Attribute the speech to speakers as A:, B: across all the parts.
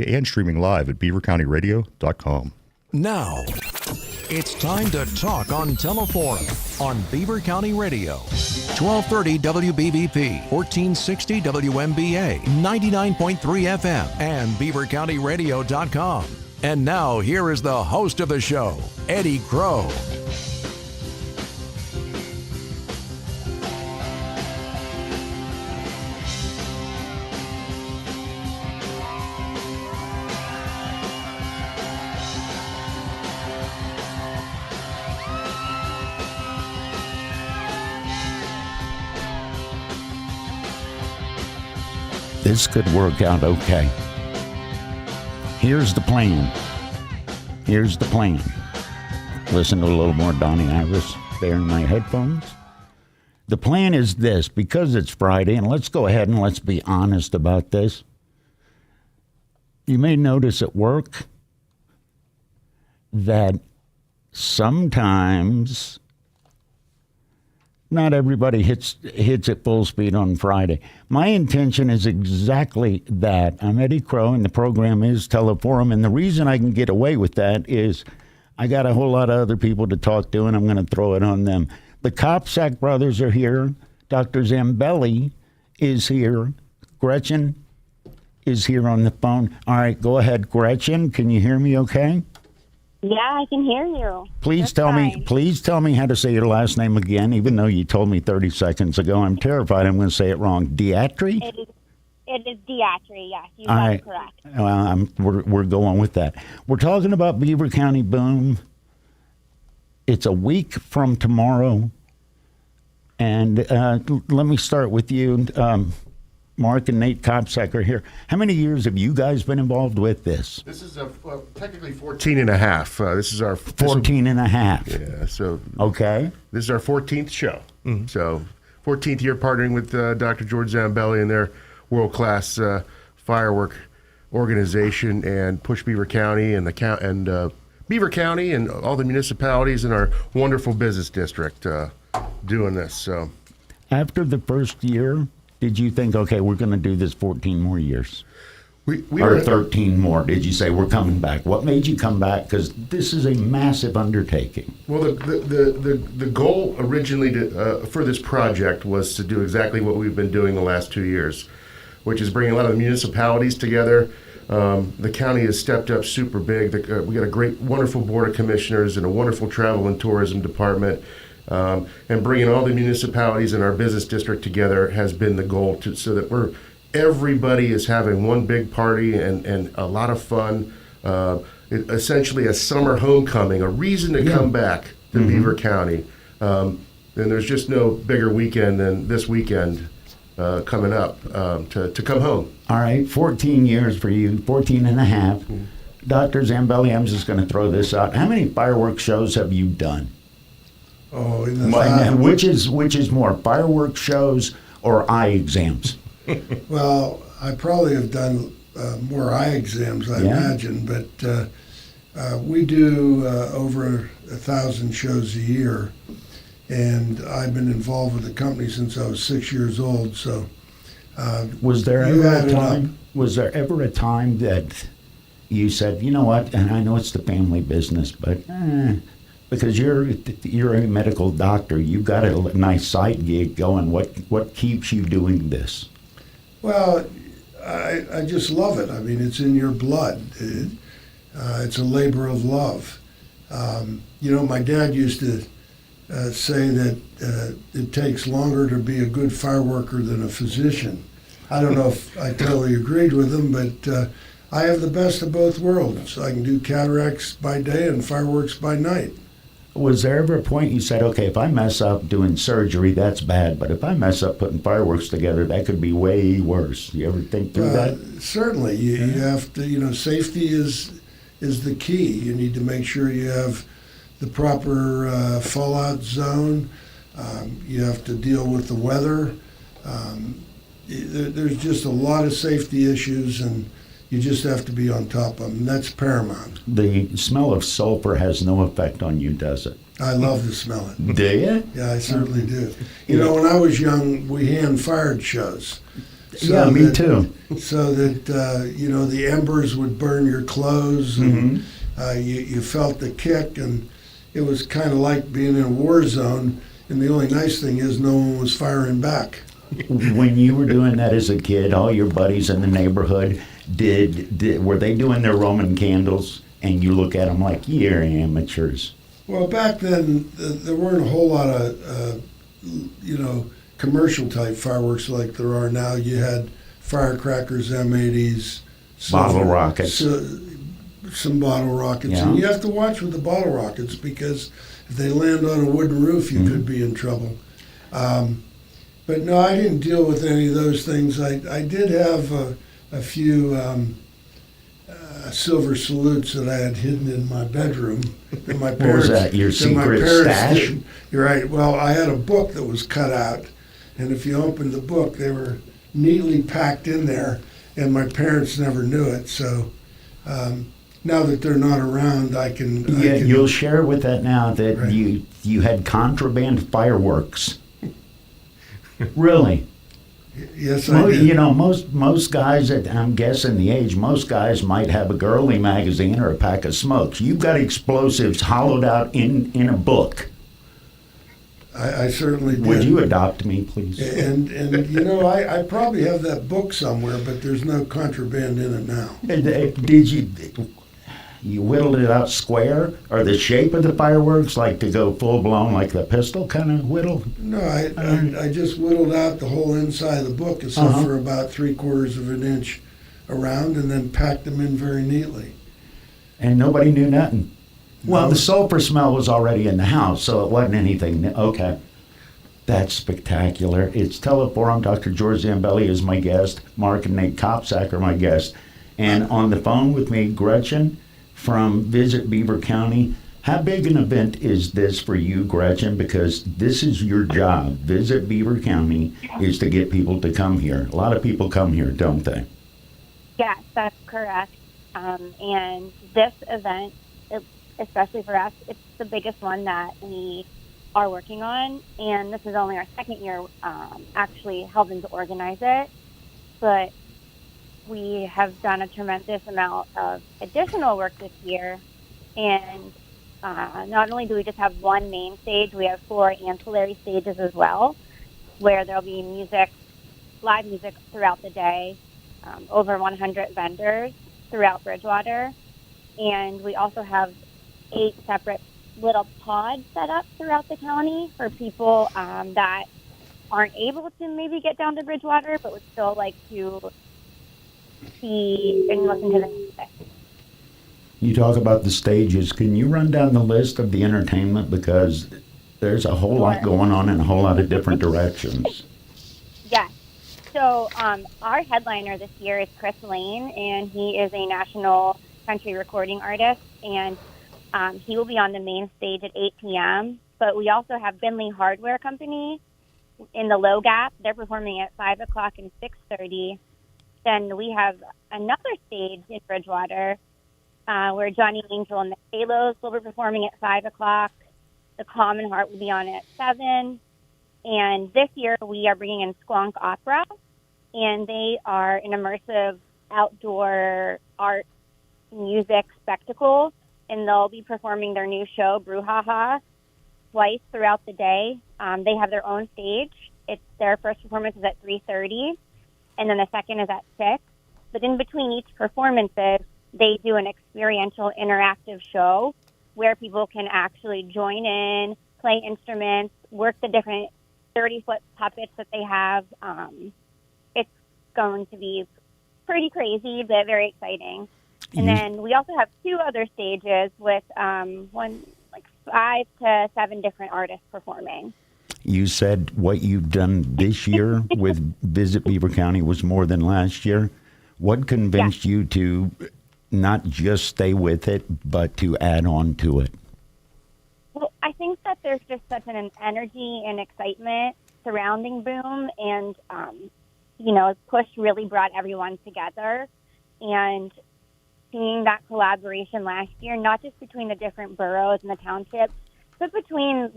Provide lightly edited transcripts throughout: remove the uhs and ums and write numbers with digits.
A: and streaming live at beavercountyradio.com.
B: Now, it's time to talk on Teleforum on Beaver County Radio. 1230 WBVP, 1460 WMBA, 99.3 FM, and beavercountyradio.com. And now, here is the host of the show, Eddie Crow.
C: This could work out okay. Here's the plan. Here's the plan. Listen to a little more Donnie Iris there in my headphones. The plan is this, because it's Friday, and let's go ahead and let's be honest about this. You may notice at work that sometimes not everybody hits at full speed on Friday. My intention is exactly that. I'm Eddie Crow, and the program is Teleforum, and the reason I can get away with that is I got a whole lot of other people to talk to, and I'm going to throw it on them. The Kopsack brothers are here. Dr. Zambelli is here. Gretchen is here on the phone. All right, go ahead, Gretchen. Can you hear me okay?
D: Yeah, I can hear you.
C: Please tell me how to say your last name again, even though you told me 30 seconds ago. I'm terrified I'm going to say it wrong. Diatri?
D: It is Diatri, yes. You got it correct.
C: We're going with that. We're talking about Beaver County Boom. It's a week from tomorrow. And let me start with you. Mark and Nate Kopsack are here. How many years have you guys been involved with this?
E: This is technically 14 and a half. This is our
C: 14 and a half.
E: Yeah, so
C: okay.
E: This is our 14th show. Mm-hmm. So 14th year partnering with Dr. George Zambelli and their world-class firework organization, and Push Beaver County and Beaver County and all the municipalities in our wonderful business district doing this. So
C: after the first year, did you think, okay, we're going to do this 14 more years? Or 13 more? Did you say we're coming back? What made you come back? Because this is a massive undertaking.
E: Well, the goal originally for this project was to do exactly what we've been doing the last 2 years, which is bringing a lot of the municipalities together. The county has stepped up super big. We got a great, wonderful board of commissioners and a wonderful travel and tourism department. And bringing all the municipalities in our business district together has been the goal, so that everybody is having one big party and a lot of fun. Essentially a summer homecoming, a reason to come back to Beaver County. And there's just no bigger weekend than this weekend coming up to come home.
C: All right, 14 years for you, 14 and a half. Mm-hmm. Dr. Zambelli, I'm just going to throw this out. How many fireworks shows have you done?
F: Oh,
C: which is more, fireworks shows or eye exams?
F: Well, I probably have done more eye exams, I imagine, but we do over 1,000 shows a year, and I've been involved with the company since I was 6 years old. So,
C: was there ever a time that you said, you know what, and I know it's the family business, but because you're a medical doctor, you've got a nice side gig going. What keeps you doing this?
F: Well, I just love it. I mean, it's in your blood. It's a labor of love. My dad used to say that it takes longer to be a good fireworker than a physician. I don't know if I totally agreed with him, but I have the best of both worlds. I can do cataracts by day and fireworks by night.
C: Was there ever a point you said, okay, if I mess up doing surgery, that's bad, but if I mess up putting fireworks together, that could be way worse? You ever think through that?
F: Certainly. You have to, safety is the key. You need to make sure you have the proper fallout zone. You have to deal with the weather. There's just a lot of safety issues, and you just have to be on top of them. That's paramount.
C: The smell of sulfur has no effect on you, does it?
F: I love to smell it.
C: Do you?
F: Yeah, I certainly do. When I was young, we hand-fired shows.
C: Yeah, me too.
F: So that you know, the embers would burn your clothes, and you felt the kick, and it was kind of like being in a war zone. And the only nice thing is no one was firing back.
C: When you were doing that as a kid, all your buddies in the neighborhood were they doing their Roman candles? And you look at them like you're amateurs.
F: Well, back then there weren't a whole lot of you know, commercial type fireworks like there are now. You had firecrackers, M80s,
C: Bottle rockets.
F: Some bottle rockets,
C: Yeah.
F: and you have to watch with the bottle rockets because if they land on a wooden roof, you could be in trouble. But no, I didn't deal with any of those things. I did have a few silver salutes that I had hidden in my bedroom. That my parents,
C: What was that, your
F: that my
C: secret
F: parents
C: stash?
F: did. You're right. Well, I had a book that was cut out, and if you opened the book, they were neatly packed in there, and my parents never knew it. So now that they're not around, I can.
C: Yeah, you'll share with that now that
F: Right.
C: you had contraband fireworks. Really?
F: Yes, I did.
C: You know, most guys, I'm guessing the age, most guys might have a girly magazine or a pack of smokes. You've got explosives hollowed out in a book.
F: I certainly did.
C: Would you adopt me, please?
F: And you know, I probably have that book somewhere, but there's no contraband in it now.
C: Did you whittled it out square, or the shape of the fireworks, like to go full blown, like the pistol kind of whittle?
F: No, I just whittled out the whole inside of the book, except for about 3/4 of an inch around, and then packed them in very neatly.
C: And nobody knew nothing. Well,
F: No.
C: the sulfur smell was already in the house, so it wasn't anything. Okay. That's spectacular. It's Teleforum. Dr. George Zambelli is my guest. Mark and Nate Kopsack are my guests. And on the phone with me, Gretchen from Visit Beaver County. How big an event is this for you, Gretchen? Because this is your job. Visit Beaver County is to get people to come here. A lot of people come here, don't they?
D: Yes, that's correct. And this event, especially for us, it's the biggest one that we are working on. And this is only our second year actually helping to organize it. But we have done a tremendous amount of additional work this year. And not only do we just have one main stage, we have 4 ancillary stages as well, where there'll be music, live music throughout the day, over 100 vendors throughout Bridgewater. And we also have 8 separate little pods set up throughout the county for people that aren't able to maybe get down to Bridgewater, but would still like to see and listen to the music.
C: You talk about the stages. Can you run down the list of the entertainment? Because there's a whole lot going on in a whole lot of different directions.
D: Yes. So our headliner this year is Chris Lane, and he is a national country recording artist, and he will be on the main stage at 8 p.m. But we also have Binley Hardware Company in the Low Gap. They're performing at 5 o'clock and 6:30. Then we have another stage in Bridgewater where Johnny Angel and the Halos will be performing at 5 o'clock. The Common Heart will be on at 7. And this year we are bringing in Squonk Opera, and they are an immersive outdoor art music spectacle, and they'll be performing their new show, Brouhaha, twice throughout the day. They have their own stage. Their first performance is at 3:30, and then the second is at 6. But in between each performances, they do an experiential interactive show where people can actually join in, play instruments, work the different 30-foot puppets that they have. It's going to be pretty crazy, but very exciting. And then we also have 2 other stages with 5 to 7 different artists performing.
C: You said what you've done this year with Visit Beaver County was more than last year. What convinced you to not just stay with it, but to add on to it?
D: Well, I think that there's just such an energy and excitement surrounding Boom, and, Push really brought everyone together. And seeing that collaboration last year, not just between the different boroughs and the townships, but between,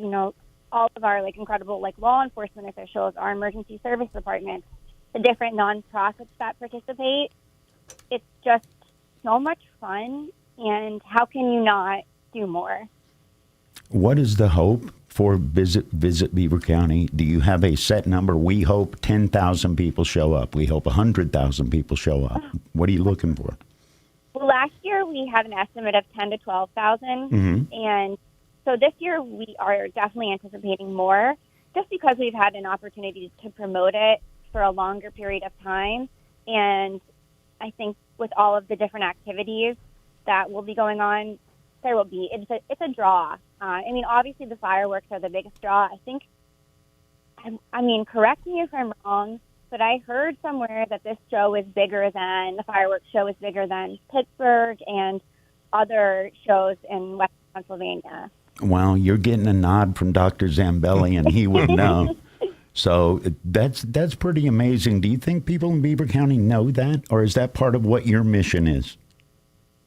D: all of our, incredible, law enforcement officials, our emergency service departments, the different nonprofits that participate. It's just so much fun, and how can you not do more?
C: What is the hope for Visit Beaver County? Do you have a set number? We hope 10,000 people show up. We hope 100,000 people show up. What are you looking for?
D: Well, last year we had an estimate of 10 to 12,000, and so this year we are definitely anticipating more, just because we've had an opportunity to promote it for a longer period of time, and I think with all of the different activities that will be going on, there will be it's a draw. I mean, obviously the fireworks are the biggest draw. I think. I mean, correct me if I'm wrong, but I heard somewhere that this show is bigger than the fireworks show is bigger than Pittsburgh and other shows in West Pennsylvania.
C: Well, you're getting a nod from Dr. Zambelli, and he would know. So that's pretty amazing. Do you think people in Beaver County know that, or is that part of what your mission is?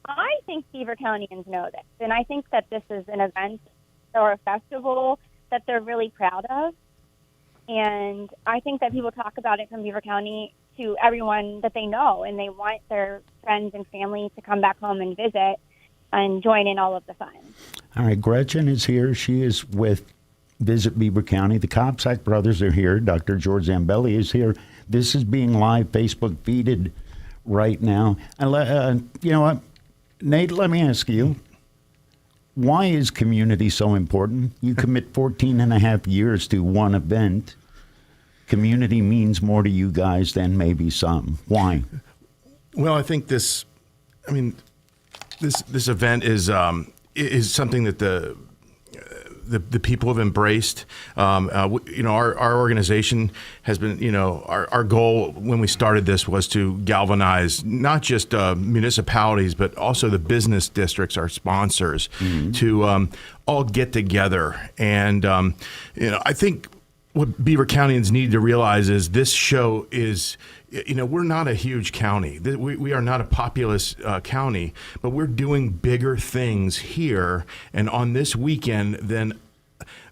D: I think Beaver Countyans know this, and I think that this is an event or a festival that they're really proud of. And I think that people talk about it from Beaver County to everyone that they know, and they want their friends and family to come back home and visit and join in all of the fun. All
C: right, Gretchen is here. She is with Visit Beaver County. The Kopsack brothers are here. Dr. George Zambelli is here. This is being live Facebook feeded right now. And you know what, Nate, let me ask you, why is community so important? You commit 14 and a half years to one event. Community means more to you guys than maybe some. Why?
G: Well, I think this event is something that the people have embraced. Our organization has been, our goal when we started this was to galvanize not just municipalities, but also the business districts, our sponsors, to all get together. And, I think what Beaver Countyans need to realize is this show is, we're not a huge county. We are not a populous county, but we're doing bigger things here and on this weekend than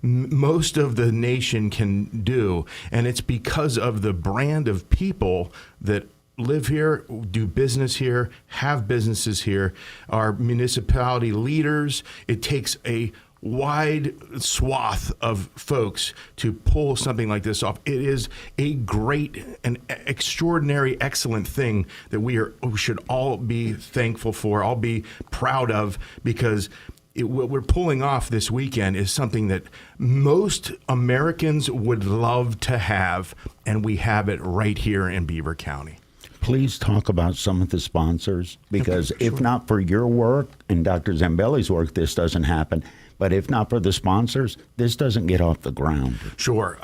G: most of the nation can do. And it's because of the brand of people that live here, do business here, have businesses here, are municipality leaders. It takes a wide swath of folks to pull something like this off. It is a great and extraordinary, excellent thing that we should all be thankful for, all be proud of, because what we're pulling off this weekend is something that most Americans would love to have, and we have it right here in Beaver County.
C: Please talk about some of the sponsors, because if not for your work and Dr. Zambelli's work, this doesn't happen. But if not for the sponsors, this doesn't get off the ground.
G: Sure.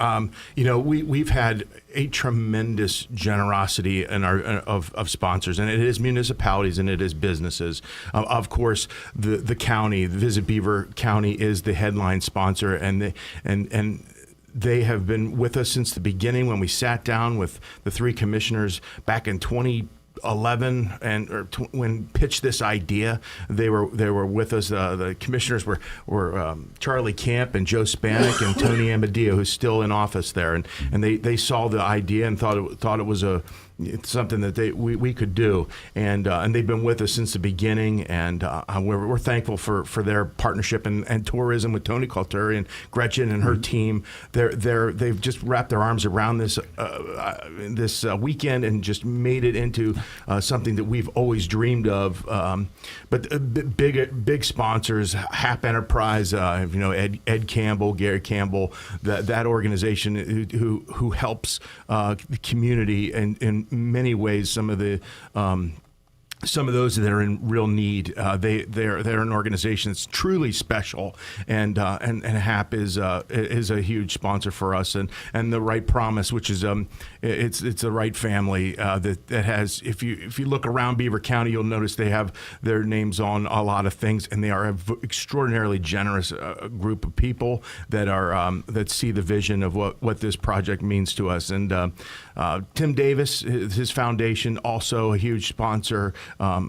G: We've had a tremendous generosity in of sponsors, and it is municipalities and it is businesses. Of course, the county, Visit Beaver County, is the headline sponsor, and they have been with us since the beginning. When we sat down with the three commissioners back in 2011 when pitched this idea, they were with us. The commissioners were Charlie Camp and Joe Spanik and Tony Amadio, who's still in office there, and they saw the idea and thought it was it's something that we could do, and they've been with us since the beginning, and we're thankful for their partnership and tourism with Tony Calturi and Gretchen and her team. They've just wrapped their arms around this weekend and just made it into something that we've always dreamed of. But big sponsors, Hap Enterprise, Ed Campbell, Gary Campbell, that organization who helps the community in many ways. Some of those that are in real need, they're an organization that's truly special, and HAP is a huge sponsor for us, and the Right Promise, which is it's the Right family that has. If you look around Beaver County, you'll notice they have their names on a lot of things, and they are an extraordinarily generous group of people that see the vision of what this project means to us. And Tim Davis, his foundation, also a huge sponsor.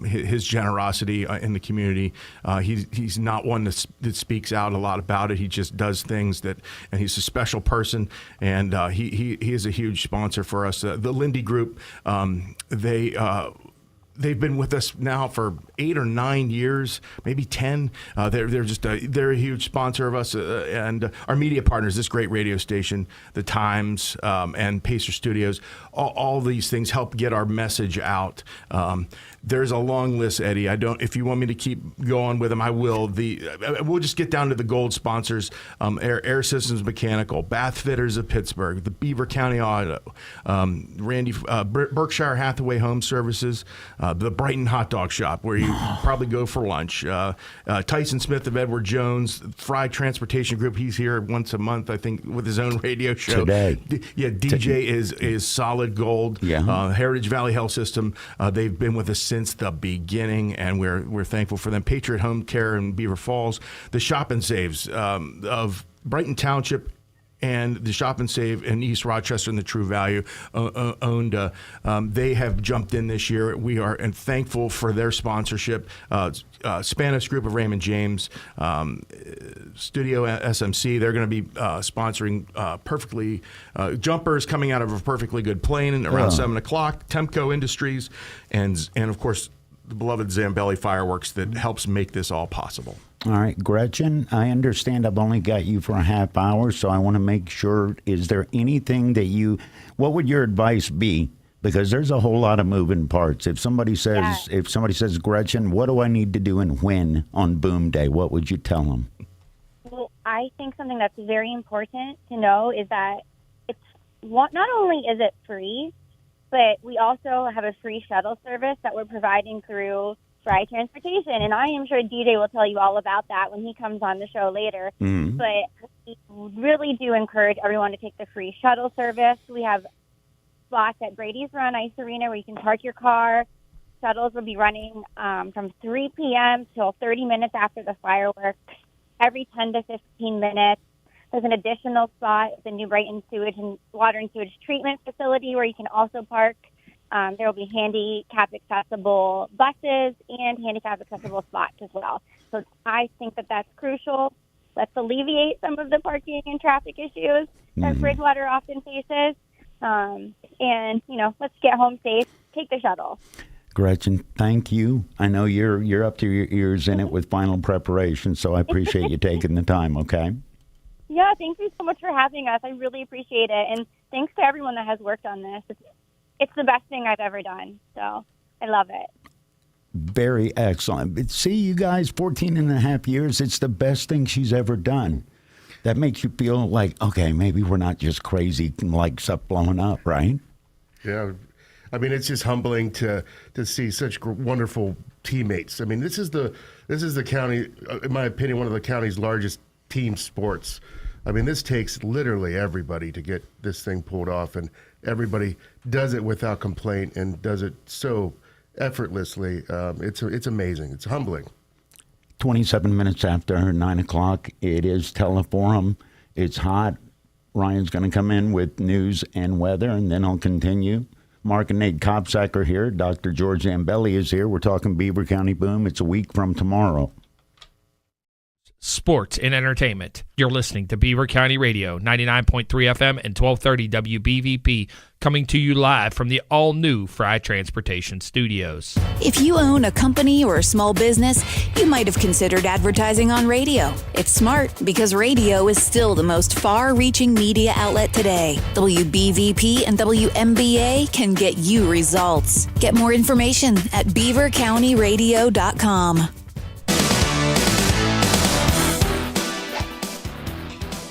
G: his generosity in the community. He's not one that speaks out a lot about it. He just does things and he's a special person, and he is a huge sponsor for us. The Lindy Group, they've been with us now for 8 or 9 years, maybe 10. They're a huge sponsor of us, and our media partners, this great radio station, The Times, and Pacer Studios. All these things help get our message out. There's a long list, Eddie. If you want me to keep going with them, I will. We'll just get down to the gold sponsors: Air Systems Mechanical, Bath Fitters of Pittsburgh, the Beaver County Auto, Berkshire Hathaway Home Services, the Brighton Hot Dog Shop, where you probably go for lunch. Tyson Smith of Edward Jones, Fry Transportation Group. He's here once a month, I think, with his own radio show.
C: Today.
G: DJ is solid gold.
C: Yeah.
G: Heritage Valley Health System. They've been with us since the beginning, and we're thankful for them. Patriot Home Care in Beaver Falls. The Shop and Saves of Brighton Township, and the Shop and Save in East Rochester and the True Value owned. They have jumped in this year. We are thankful for their sponsorship. Spanish Group of Raymond James, Studio SMC. They're going to be sponsoring Perfectly jumpers coming out of a Perfectly Good Plane and around 7 o'clock. Temco Industries, and of course the beloved Zambelli Fireworks that helps make this all possible.
C: All right, Gretchen, I understand I've only got you for a half hour, so I want to make sure, is there anything what would your advice be? Because there's a whole lot of moving parts. If somebody says, Gretchen, what do I need to do and when on Boom Day? What would you tell them?
D: Well, I think something that's very important to know is that not only is it free, but we also have a free shuttle service that we're providing through Fry Transportation, and I am sure DJ will tell you all about that when he comes on the show later. Mm-hmm. But we really do encourage everyone to take the free shuttle service. We have spots at Brady's Run Ice Arena where you can park your car. Shuttles will be running from 3 p.m. till 30 minutes after the fireworks, every 10 to 15 minutes. There's an additional spot at the New Brighton Water and Sewage Treatment Facility where you can also park. There will be handicap-accessible buses and handicap-accessible spots as well. So I think that's crucial. Let's alleviate some of the parking and traffic issues that Bridgewater often faces. And, let's get home safe. Take the shuttle.
C: Gretchen, thank you. I know you're up to your ears in it with final preparation, so I appreciate you taking the time, okay?
D: Yeah, thank you so much for having us. I really appreciate it. And thanks to everyone that has worked on this. It's the best thing I've ever done, so I love it.
C: Very excellent. But see, you guys, 14 and a half years, it's the best thing she's ever done. That makes you feel like, okay, maybe we're not just crazy like stuff blowing up, right?
E: Yeah. I mean, it's just humbling to see such wonderful teammates. I mean, this is the county, in my opinion, one of the county's largest team sports. I mean, this takes literally everybody to get this thing pulled off, and everybody does it without complaint and does it so effortlessly. It's amazing. It's humbling.
C: 27 minutes after 9 o'clock, it is Teleforum. It's hot. Ryan's going to come in with news and weather, and then I'll continue. Mark and Nate Kopsack are here. Dr. George Zambelli is here. We're talking Beaver County Boom. It's a week from tomorrow.
H: Sports and entertainment. You're listening to Beaver County Radio, 99.3 FM and 1230 WBVP, coming to you live from the all-new Fry Transportation Studios.
I: If you own a company or a small business, you might have considered advertising on radio. It's smart because radio is still the most far-reaching media outlet today. WBVP and WMBA can get you results. Get more information at beavercountyradio.com.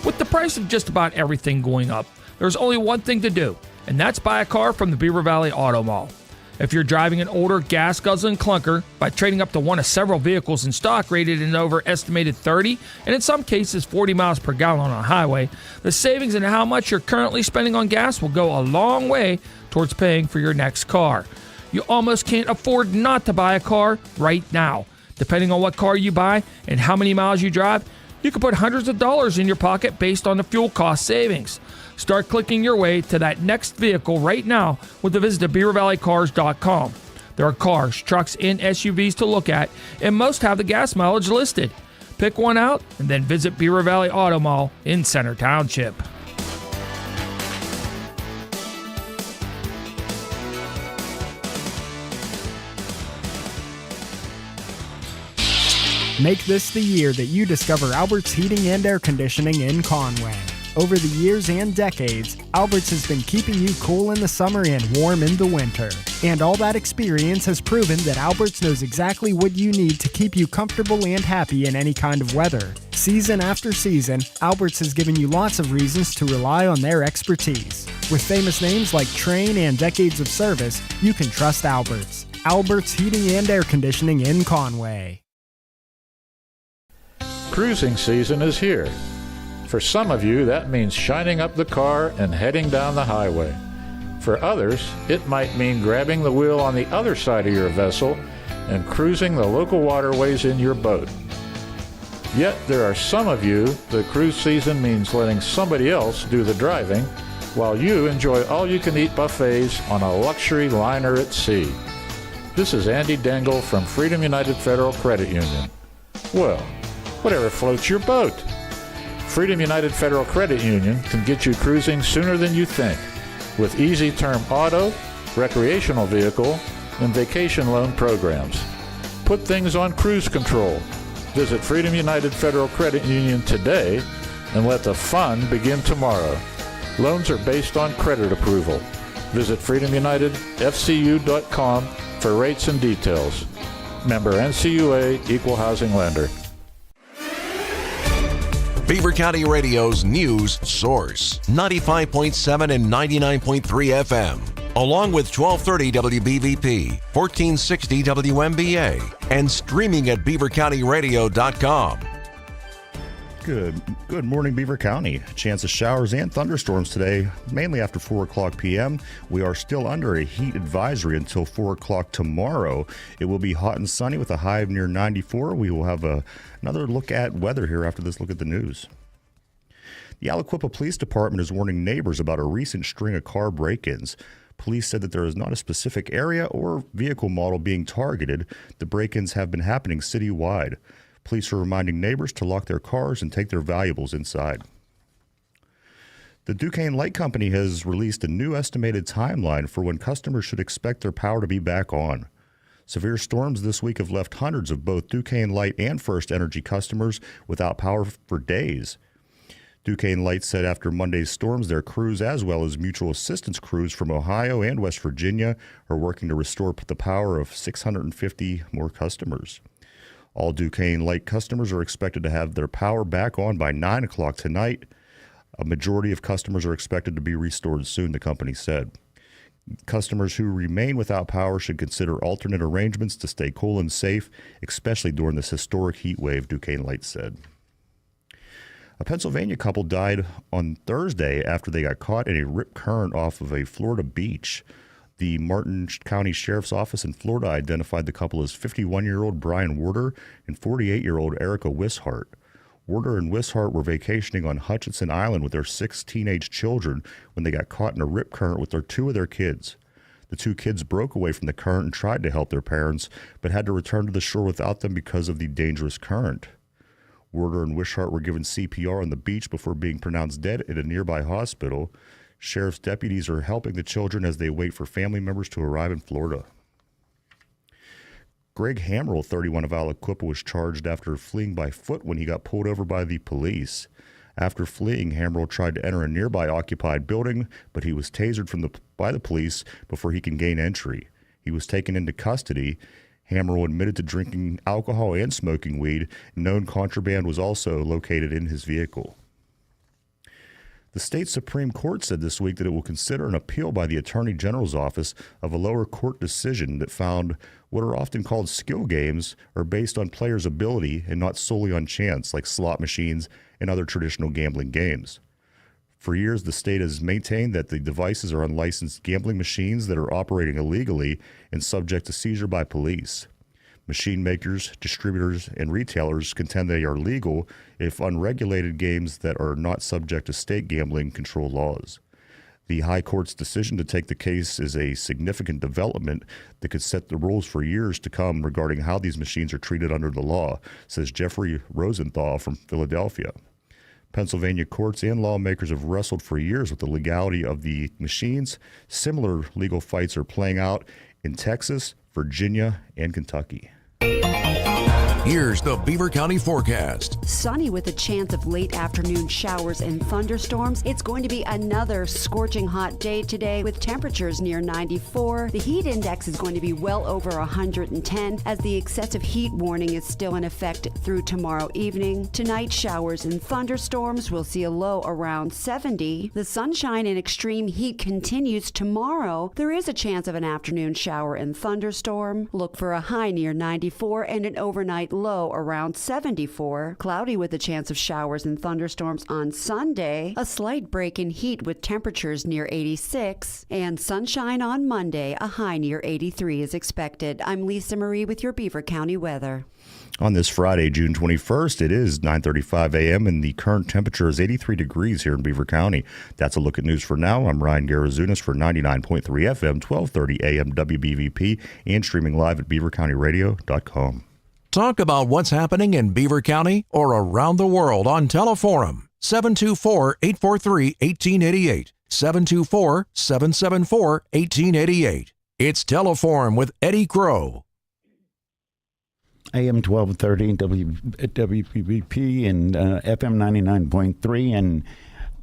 H: With the price of just about everything going up, there's only one thing to do, and that's buy a car from the Beaver Valley Auto Mall. If you're driving an older gas-guzzling clunker by trading up to one of several vehicles in stock rated in over estimated 30, and in some cases 40 miles per gallon on a highway, the savings in how much you're currently spending on gas will go a long way towards paying for your next car. You almost can't afford not to buy a car right now. Depending on what car you buy and how many miles you drive, you can put hundreds of dollars in your pocket based on the fuel cost savings. Start clicking your way to that next vehicle right now with a visit to BeaverValleyCars.com. There are cars, trucks, and SUVs to look at, and most have the gas mileage listed. Pick one out and then visit Beaver Valley Auto Mall in Center Township.
J: Make this the year that you discover Albert's Heating and Air Conditioning in Conway. Over the years and decades, Albert's has been keeping you cool in the summer and warm in the winter. And all that experience has proven that Albert's knows exactly what you need to keep you comfortable and happy in any kind of weather. Season after season, Albert's has given you lots of reasons to rely on their expertise. With famous names like Trane and decades of service, you can trust Albert's. Albert's Heating and Air Conditioning in Conway.
K: Cruising season is here. For some of you, that means shining up the car and heading down the highway. For others, it might mean grabbing the wheel on the other side of your vessel and cruising the local waterways in your boat. Yet there are some of you that cruise season means letting somebody else do the driving while you enjoy all-you-can-eat buffets on a luxury liner at sea. This is Andy Dengel from Freedom United Federal Credit Union. Well, whatever floats your boat. Freedom United Federal Credit Union can get you cruising sooner than you think with easy term auto, recreational vehicle, and vacation loan programs. Put things on cruise control. Visit Freedom United Federal Credit Union today and let the fun begin tomorrow. Loans are based on credit approval. Visit freedomunitedfcu.com for rates and details. Member NCUA, Equal Housing Lender.
B: Beaver County Radio's news source, 95.7 and 99.3 FM, along with 1230 WBVP, 1460 WMBA, and streaming at beavercountyradio.com.
A: Good morning, Beaver County. Chance of showers and thunderstorms today, mainly after 4 o'clock p.m. We are still under a heat advisory until 4 o'clock tomorrow. It will be hot and sunny with a high of near 94. We will have another look at weather here after this look at the news. The Aliquippa Police Department is warning neighbors about a recent string of car break-ins. Police said that there is not a specific area or vehicle model being targeted. The break-ins have been happening citywide. Police are reminding neighbors to lock their cars and take their valuables inside. The Duquesne Light Company has released a new estimated timeline for when customers should expect their power to be back on. Severe storms this week have left hundreds of both Duquesne Light and First Energy customers without power for days. Duquesne Light said after Monday's storms, their crews, as well as mutual assistance crews from Ohio and West Virginia, are working to restore the power of 650 more customers. All Duquesne Light customers are expected to have their power back on by 9 o'clock tonight. A majority of customers are expected to be restored soon, the company said. Customers who remain without power should consider alternate arrangements to stay cool and safe, especially during this historic heat wave, Duquesne Light said. A Pennsylvania couple died on Thursday after they got caught in a rip current off of a Florida beach. The Martin County Sheriff's Office in Florida identified the couple as 51-year-old Brian Werder and 48-year-old Erica Wishart. Werder and Wishart were vacationing on Hutchinson Island with their 6 teenage children when they got caught in a rip current with 2 of their kids. The 2 kids broke away from the current and tried to help their parents, but had to return to the shore without them because of the dangerous current. Werder and Wishart were given CPR on the beach before being pronounced dead at a nearby hospital. Sheriff's deputies are helping the children as they wait for family members to arrive in Florida. Greg Hammerl, 31 of Aliquippa, was charged after fleeing by foot when he got pulled over by the police. After fleeing, Hammerl tried to enter a nearby occupied building, but he was tasered by the police before he can gain entry. He was taken into custody. Hammerl admitted to drinking alcohol and smoking weed. Known contraband was also located in his vehicle. The state Supreme Court said this week that it will consider an appeal by the Attorney General's office of a lower court decision that found what are often called skill games are based on players' ability and not solely on chance, like slot machines and other traditional gambling games. For years, the state has maintained that the devices are unlicensed gambling machines that are operating illegally and subject to seizure by police. Machine makers, distributors, and retailers contend they are legal if unregulated games that are not subject to state gambling control laws. The High Court's decision to take the case is a significant development that could set the rules for years to come regarding how these machines are treated under the law, says Jeffrey Rosenthal from Philadelphia. Pennsylvania courts and lawmakers have wrestled for years with the legality of the machines. Similar legal fights are playing out in Texas, Virginia, and Kentucky.
B: Here's the Beaver County forecast.
L: Sunny with a chance of late afternoon showers and thunderstorms. It's going to be another scorching hot day today with temperatures near 94. The heat index is going to be well over 110 as the excessive heat warning is still in effect through tomorrow evening. Tonight, showers and thunderstorms. We'll see a low around 70. The sunshine and extreme heat continues tomorrow. There is a chance of an afternoon shower and thunderstorm. Look for a high near 94 and an overnight low around 74. Cloudy with a chance of showers and thunderstorms on Sunday. A slight break in heat with temperatures near 86. And sunshine on Monday. A high near 83 is expected. I'm Lisa Marie with your Beaver County weather.
A: On this Friday, June 21st, it is 9:35 a.m. and the current temperature is 83 degrees here in Beaver County. That's a look at news for now. I'm Ryan Garazunas for 99.3 FM, 1230 AM WBVP, and streaming live at beavercountyradio.com.
B: Talk about what's happening in Beaver County or around the world on Teleforum. 724-843-1888. 724-774-1888. It's Teleforum with Eddie Crow.
C: AM 1230 WBVP and FM 99.3.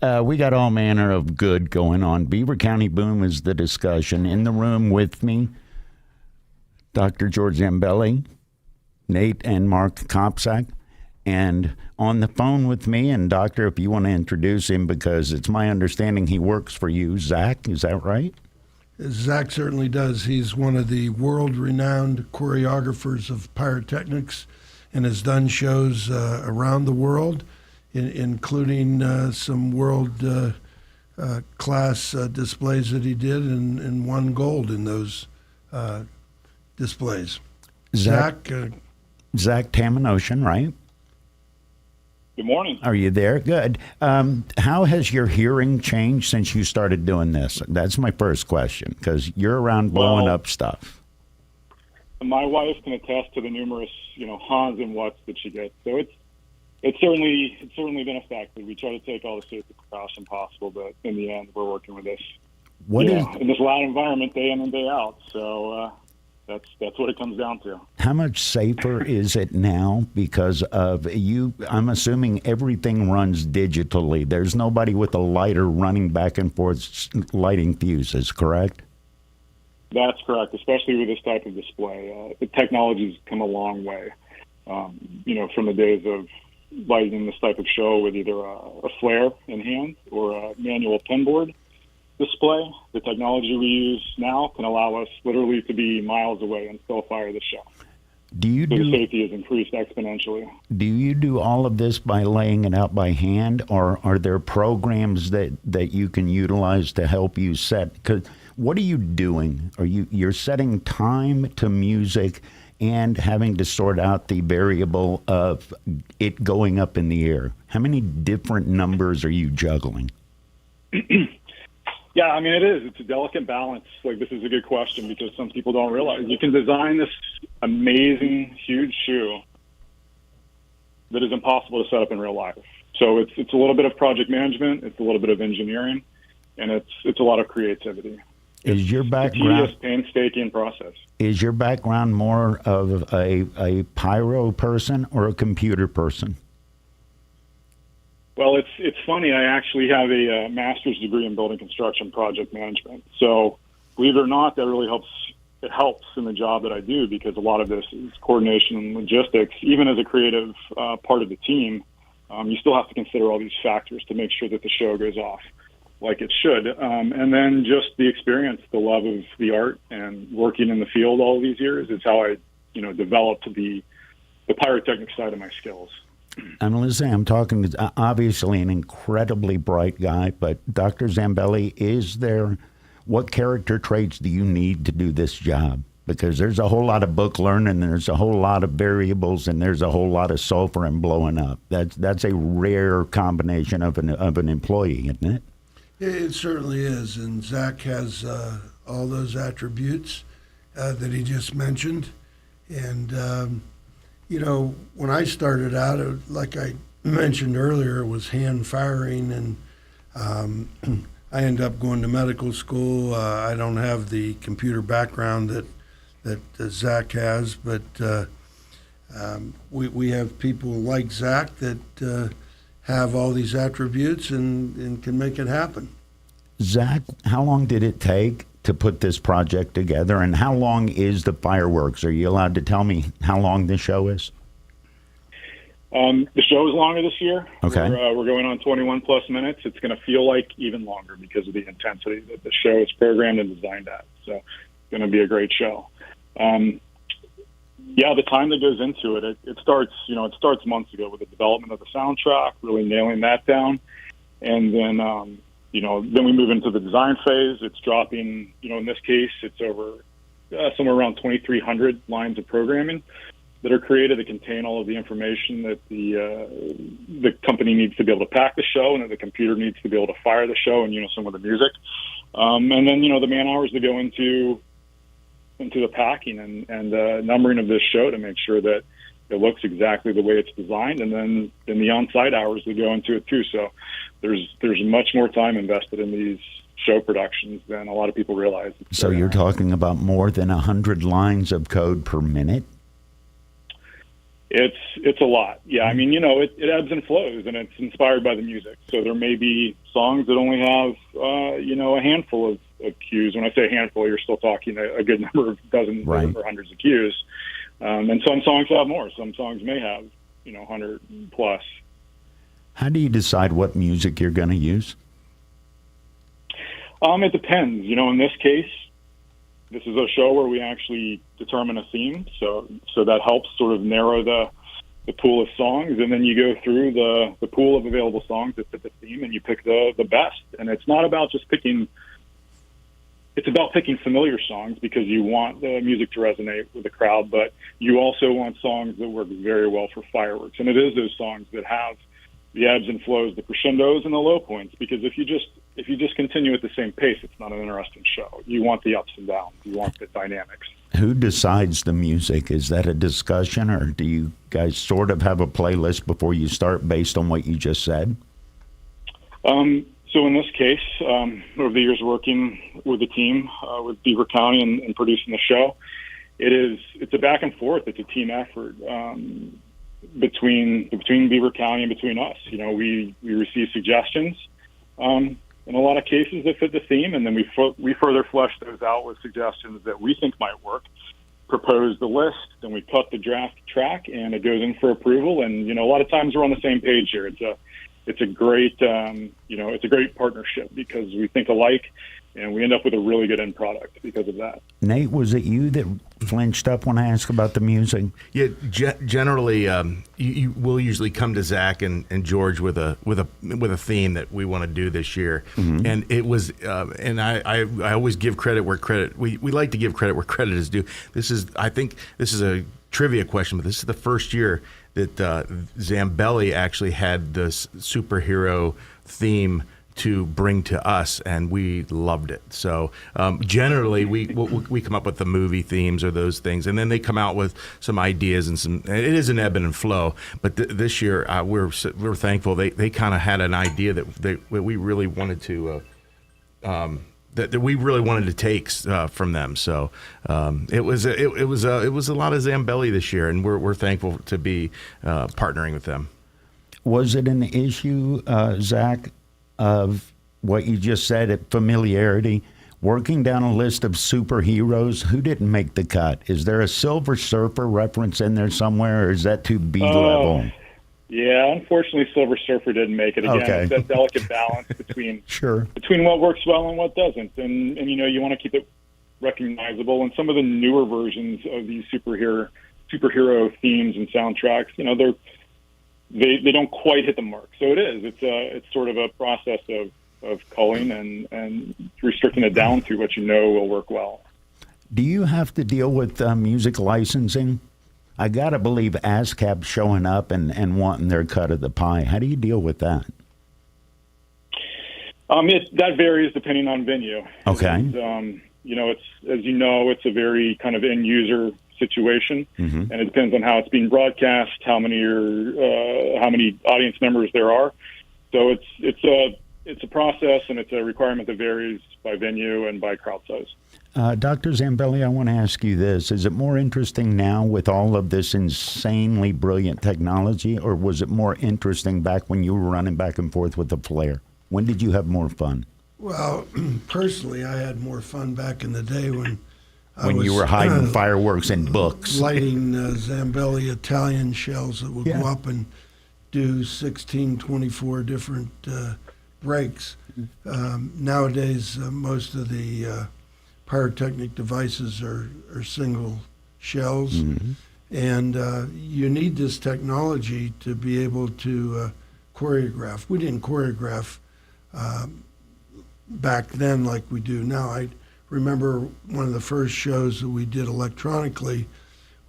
C: And we got all manner of good going on. Beaver County Boom is the discussion. In the room with me, Dr. George Zambelli, Nate and Mark Kopsak, and on the phone with me, and Doctor, if you want to introduce him, because it's my understanding he works for you, Zach, is that right?
F: Zach certainly does. He's one of the world-renowned choreographers of pyrotechnics and has done shows around the world, including some world class displays that he did and won gold in those displays. Zach
C: Taminocean, right?
M: Good morning.
C: Are you there? Good. How has your hearing changed since you started doing this? That's my first question, because you're around blowing up stuff.
M: My wife can attest to the numerous, hans and whats that she gets. So it's certainly been affected. We try to take all the safety precaution possible, but in the end, we're working with this. In this loud environment, day in and day out. So that's what it comes down to.
C: How much safer is it now because of you? I'm assuming everything runs digitally. There's nobody with a lighter running back and forth lighting fuses, correct?
M: That's correct, especially with this type of display. The technology's come a long way. From the days of lighting this type of show with either a flare in hand or a manual pinboard display. The technology we use now can allow us literally to be miles away and still fire the show. The safety has increased exponentially.
C: Do you do all of this by laying it out by hand, or are there programs that you can utilize to help you set? 'Cause what are you doing? You're setting time to music and having to sort out the variable of it going up in the air. How many different numbers are you juggling?
M: Yeah, I mean, it is. It's a delicate balance. This is a good question because some people don't realize you can design this amazing, huge shoe that is impossible to set up in real life. So it's a little bit of project management, it's a little bit of engineering, and it's a lot of creativity.
C: Is your background
M: a painstaking process?
C: Is your background more of a pyro person or a computer person?
M: Well, it's funny. I actually have a master's degree in building construction project management. So, believe it or not, that really helps. It helps in the job that I do because a lot of this is coordination and logistics. Even as a creative part of the team, you still have to consider all these factors to make sure that the show goes off like it should. And then just the experience, the love of the art, and working in the field all these years is how I, developed the pyrotechnic side of my skills.
C: I'm listening. I'm talking to obviously an incredibly bright guy, but Dr. Zambelli, what character traits do you need to do this job? Because there's a whole lot of book learning, and there's a whole lot of variables, and there's a whole lot of sulfur and blowing up. That's a rare combination of an employee, isn't it?
F: It certainly is, and Zach has all those attributes that he just mentioned. And, when I started out, like I mentioned earlier, it was hand firing, and I ended up going to medical school. I don't have the computer background that Zach has, but we have people like Zach that have all these attributes and can make it happen.
C: Zach, how long did it take to put this project together, and how long is the fireworks? Are you allowed to tell me how long the show is?
M: The show is longer this year.
C: Okay.
M: We're going on 21 plus minutes. It's going to feel like even longer because of the intensity that the show is programmed and designed at. So it's going to be a great show. The time that goes into it, it starts months ago with the development of the soundtrack, really nailing that down. And then, then we move into the design phase. It's dropping, in this case, it's over somewhere around 2,300 lines of programming that are created that contain all of the information that the company needs to be able to pack the show and that the computer needs to be able to fire the show in unison with the music. And then, the man hours that go into the packing and numbering of this show to make sure that it looks exactly the way it's designed, and then the on-site hours that go into it too. So there's much more time invested in these show productions than a lot of people realize.
C: So you're talking about more than 100 lines of code per minute?
M: It's a lot. Yeah, I mean, it ebbs and flows, and it's inspired by the music. So there may be songs that only have, a handful of cues. When I say a handful, you're still talking a good number of dozens or hundreds of cues. And some songs have more. Some songs may have, 100 plus.
C: How do you decide what music you're going to use?
M: It depends. In this case, this is a show where we actually determine a theme, so that helps sort of narrow the pool of songs, and then you go through the pool of available songs that fit the theme, and you pick the best. And it's not about just picking; it's about picking familiar songs because you want the music to resonate with the crowd, but you also want songs that work very well for fireworks. And it is those songs that have the ebbs and flows, the crescendos and the low points, because if you just continue at the same pace, it's not an interesting show. You want the ups and downs. You want the dynamics.
C: Who decides the music? Is that a discussion, or do you guys sort of have a playlist before you start based on what you just said?
M: So in this case, over the years working with the team, with Beaver County and producing the show, it's a back and forth. It's a team effort. Between Beaver County and between us, we receive suggestions in a lot of cases that fit the theme, and then we further flesh those out with suggestions that we think might work. Propose the list, then we cut the draft track, and it goes in for approval. And a lot of times we're on the same page here. It's a great it's a great partnership because we think alike, and we end up with a really good end product because of that.
C: Nate, was it you that flinched up when I asked about the music?
G: Yeah, generally, you will usually come to Zach and George with a theme that we want to do this year, and it was, and I always give credit where credit we like to give credit where credit is due. I think this is a trivia question, but this is the first year that Zambelli actually had this superhero theme to bring to us, and we loved it. So generally, we come up with the movie themes or those things, and then they come out with some ideas and some. It is an ebb and flow, but this year we're thankful they kind of had an idea that we really wanted to. That we really wanted to take from them, so it was a lot of Zambelli this year, and we're thankful to be partnering with them.
C: Was it an issue, Zach, of what you just said at familiarity, working down a list of superheroes? Who didn't make the cut? Is there a Silver Surfer reference in there somewhere, or is that too B level?
M: Yeah, unfortunately, Silver Surfer didn't make it. Again, it's that delicate balance between between what works well and what doesn't, and you want to keep it recognizable. And some of the newer versions of these superhero themes and soundtracks, they don't quite hit the mark. So it's sort of a process of culling and restricting it down to what will work well.
C: Do you have to deal with music licensing? I got to believe ASCAP showing up and wanting their cut of the pie. How do you deal with that?
M: That varies depending on venue.
C: Okay.
M: And, it's a very kind of end user situation, and it depends on how it's being broadcast, how many audience members there are. So it's a process, and it's a requirement that varies by venue and by crowd size.
C: Dr. Zambelli, I want to ask you this. Is it more interesting now with all of this insanely brilliant technology, or was it more interesting back when you were running back and forth with the flare? When did you have more fun?
F: Well, personally, I had more fun back in the day when
C: you were hiding fireworks and books.
F: Lighting Zambelli Italian shells that would go up and do 16, 24 different breaks. Nowadays, most of the pyrotechnic devices are single shells, and you need this technology to be able to choreograph. We didn't choreograph back then like we do now. I remember one of the first shows that we did electronically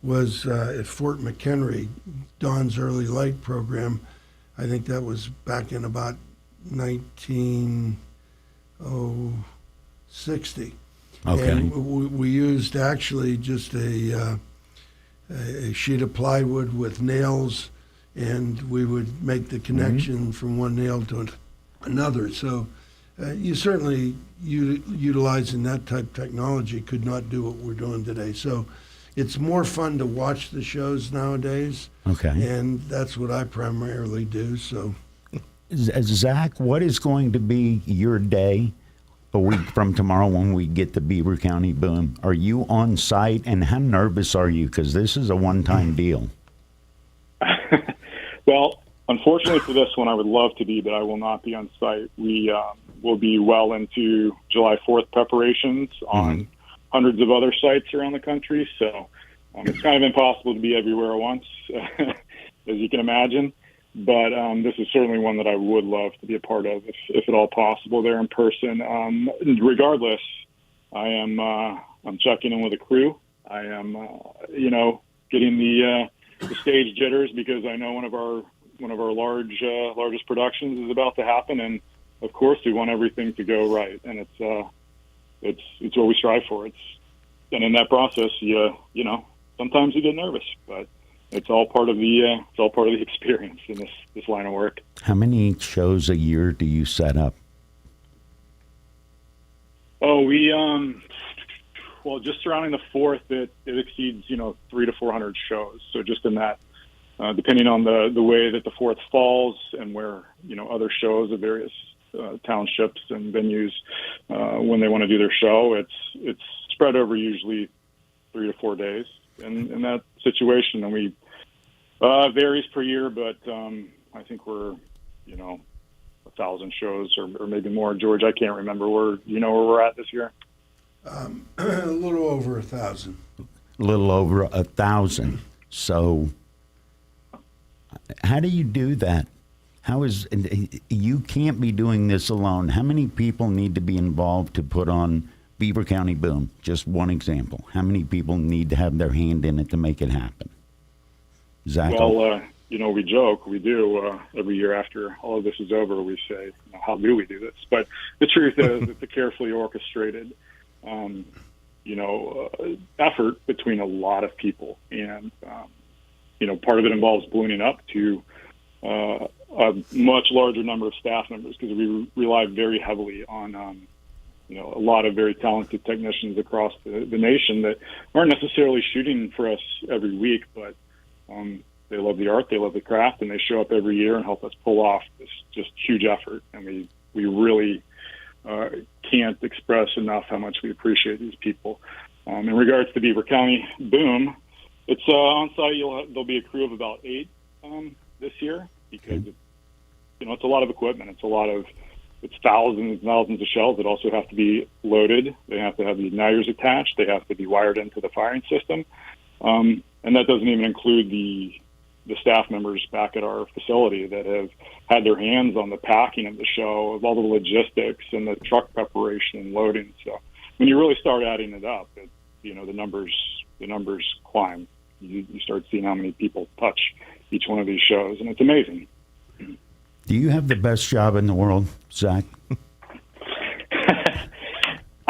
F: was at Fort McHenry, Dawn's Early Light program. I think that was back in about 1960.
C: Okay.
F: And we used actually just a sheet of plywood with nails, and we would make the connection from one nail to another. So you certainly, utilizing that type of technology, could not do what we're doing today. So it's more fun to watch the shows nowadays.
C: Okay.
F: And that's what I primarily do. So,
C: Zach, what is going to be your day a week from tomorrow when we get the Beaver County Boom? Are you on site, and how nervous are you? Because this is a one-time deal.
M: Well, unfortunately for this one, I would love to be, but I will not be on site. We will be well into July 4th preparations on hundreds of other sites around the country. So it's kind of impossible to be everywhere at once, as you can imagine. But this is certainly one that I would love to be a part of, if at all possible, there in person. Regardless, I'm checking in with a crew. I am, getting the stage jitters because I know one of our largest productions is about to happen, and of course we want everything to go right, and it's what we strive for. And in that process, sometimes you get nervous, but it's all part of the experience in this line of work.
C: How many shows a year do you set up?
M: Oh, we just surrounding the 4th, it exceeds 300 to 400 shows. So just in that, depending on the way that the 4th falls and where other shows of various townships and venues when they want to do their show, it's spread over usually 3 to 4 days. In that situation, and we varies per year, but I think we're 1,000 shows or maybe more. George, I can't remember where we're at this year.
F: A little over 1,000.
C: A little over 1,000. So, how do you do that? You can't be doing this alone. How many people need to be involved to put on Beaver County Boom? Just one example. How many people need to have their hand in it to make it happen? Zach?
M: Well, we joke, we do every year after all of this is over, we say, how do we do this? But the truth is it's a carefully orchestrated, effort between a lot of people. And, part of it involves ballooning up to a much larger number of staff members, because we rely very heavily on a lot of very talented technicians across the nation that aren't necessarily shooting for us every week, but they love the art, they love the craft, and they show up every year and help us pull off this just huge effort. And we really can't express enough how much we appreciate these people. In regards to Beaver County Boom, it's on site. There'll be a crew of about 8 this year, because it's a lot of equipment. It's thousands and thousands of shells that also have to be loaded. They have to have the igniters attached. They have to be wired into the firing system. And that doesn't even include the staff members back at our facility that have had their hands on the packing of the show, of all the logistics and the truck preparation and loading. So when you really start adding it up, the numbers climb. You start seeing how many people touch each one of these shows, and it's amazing.
C: Do you have the best job in the world, Zach?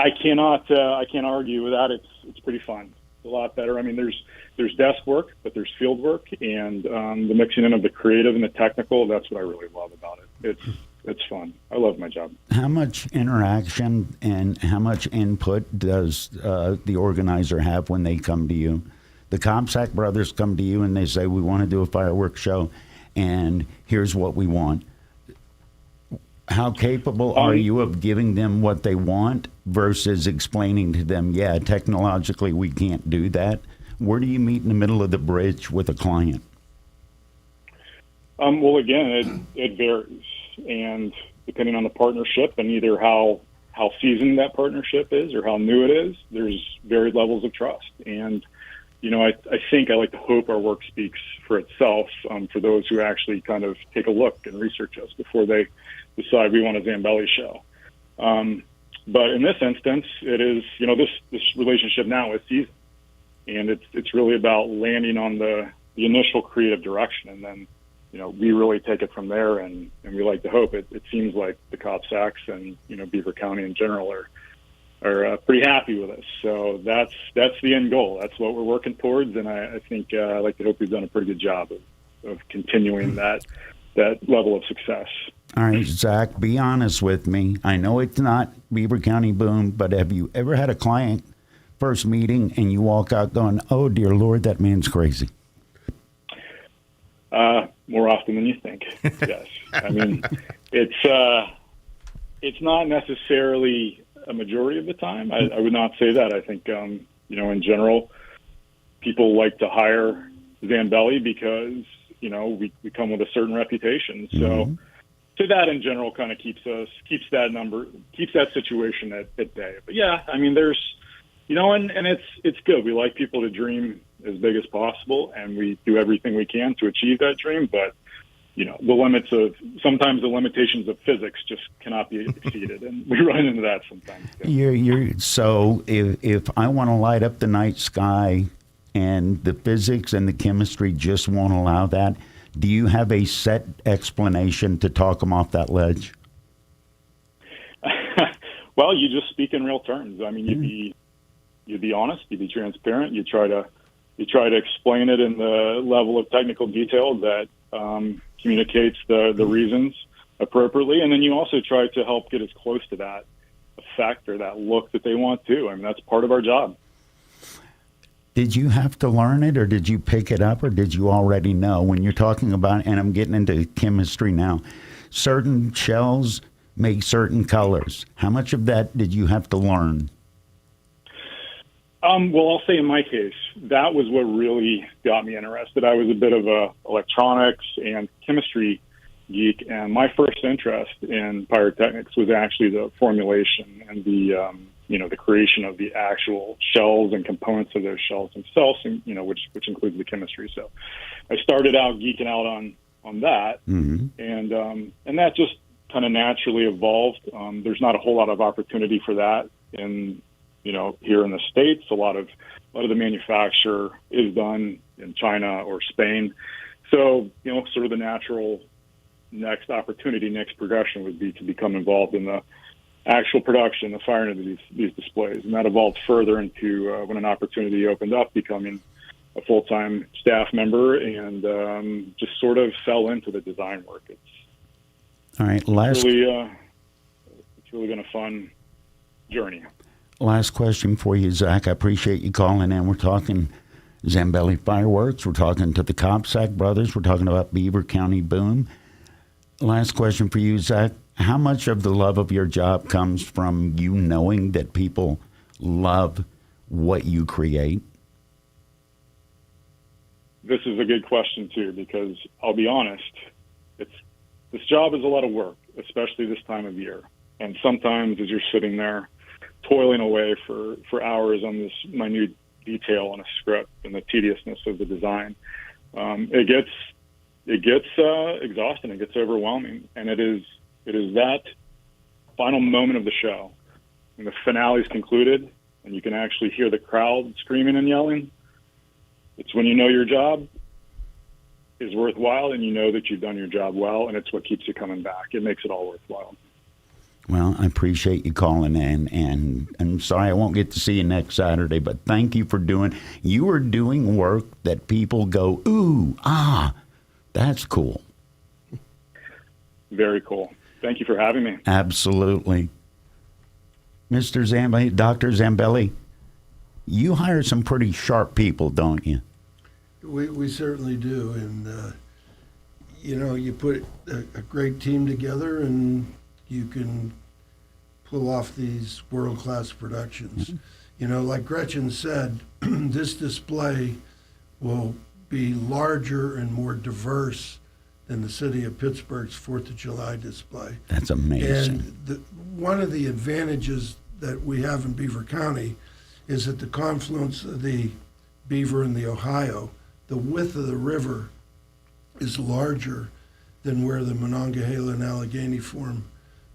M: I can't argue with that. It's pretty fun. It's a lot better. I mean, there's desk work, but there's field work, and the mixing in of the creative and the technical. That's what I really love about it. It's fun. I love my job.
C: How much interaction and how much input does the organizer have when they come to you? The Kopsack brothers come to you and they say, we want to do a fireworks show, and here's what we want. How capable are you of giving them what they want versus explaining to them, yeah, technologically we can't do that? Where do you meet in the middle of the bridge with a client?
M: Well, again, it varies, and depending on the partnership and either how seasoned that partnership is or how new it is, there's varied levels of trust. And I think I like to hope our work speaks for itself for those who actually kind of take a look and research us before they decide we want a Zambelli show. But in this instance, it is, this relationship now is seasoned, and it's really about landing on the initial creative direction, and then we really take it from there, and we like to hope it seems like the Kopsacks and Beaver County in general are pretty happy with us. So that's the end goal. That's what we're working towards, and I think I like to hope we've done a pretty good job of continuing that level of success.
C: All right, Zach, be honest with me. I know it's not Beaver County Boom, but have you ever had a client first meeting and you walk out going, oh, dear Lord, that man's crazy?
M: More often than you think, yes. I mean, it's not necessarily a majority of the time. I would not say that. I think, in general, people like to hire Zambelli because, we come with a certain reputation. So that in general kind of keeps that situation at bay. But yeah, I mean, there's, and it's good. We like people to dream as big as possible, and we do everything we can to achieve that dream. But, sometimes the limitations of physics just cannot be exceeded, and we run into that sometimes. Yeah.
C: So if I want to light up the night sky and the physics and the chemistry just won't allow that, do you have a set explanation to talk them off that ledge?
M: Well, you just speak in real terms. I mean, you'd be honest, you'd be transparent, you try to explain it in the level of technical detail that communicates the reasons appropriately, and then you also try to help get as close to that effect or that look that they want to. I mean, that's part of our job.
C: Did you have to learn it, or did you pick it up, or did you already know? When you're talking about, and I'm getting into chemistry now, certain shells make certain colors. How much of that did you have to learn?
M: Well, I'll say in my case, that was what really got me interested. I was a bit of a electronics and chemistry geek, and my first interest in pyrotechnics was actually the formulation and the creation of the actual shells and components of those shells themselves, and which includes the chemistry. So I started out geeking out on that, and that just kind of naturally evolved. There's not a whole lot of opportunity for that in here in the States. A lot of the manufacture is done in China or Spain. So, sort of the natural next progression would be to become involved in the actual production, the firing of these displays. And that evolved further into when an opportunity opened up, becoming a full-time staff member, and just sort of fell into the design work.
C: All right,
M: it's really been a fun journey.
C: Last question for you, Zach. I appreciate you calling in. We're talking Zambelli Fireworks. We're talking to the Kopsack brothers. We're talking about Beaver County Boom. Last question for you, Zach. How much of the love of your job comes from you knowing that people love what you create?
M: This is a good question, too, because I'll be honest, this job is a lot of work, especially this time of year. And sometimes as you're sitting there toiling away for hours on this minute detail on a script and the tediousness of the design, it gets exhausting, it gets overwhelming, and it is that final moment of the show when the finale's concluded and you can actually hear the crowd screaming and yelling. It's when you know your job is worthwhile and you know that you've done your job well, and it's what keeps you coming back. It makes it all worthwhile.
C: Well, I appreciate you calling in, and I'm sorry I won't get to see you next Saturday, but thank you for you are doing work that people go, ooh, that's cool.
M: Very cool. Thank you for having me.
C: Absolutely. Mr. Zambelli, Dr. Zambelli, you hire some pretty sharp people, don't you?
F: We certainly do, and you put a great team together, and you can pull off these world-class productions. Like Gretchen said, this display will be larger and more diverse than the city of Pittsburgh's 4th of July display.
C: That's amazing.
F: And one of the advantages that we have in Beaver County is at the confluence of the Beaver and the Ohio, the width of the river is larger than where the Monongahela and Allegheny form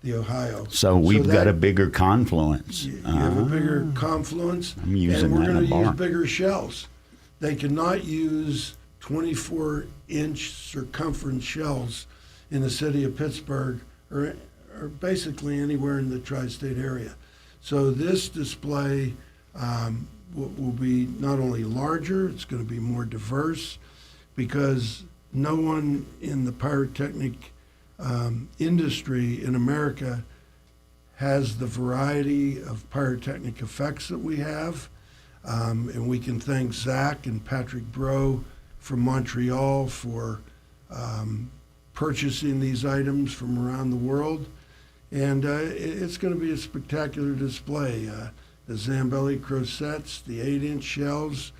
F: the Ohio.
C: So we've got a bigger confluence.
F: You have a bigger confluence,
C: I'm using
F: and we're
C: that in
F: going
C: a
F: to use
C: bar.
F: bigger shells. They cannot use 24-inch circumference shells in the city of Pittsburgh or basically anywhere in the tri-state area. So this display will be not only larger, it's going to be more diverse, because no one in the pyrotechnic industry in America has the variety of pyrotechnic effects that we have. And we can thank Zach and Patrick Bro from Montreal for purchasing these items from around the world. And it's going to be a spectacular display. The Zambelli Crosettes, the 8-inch shells,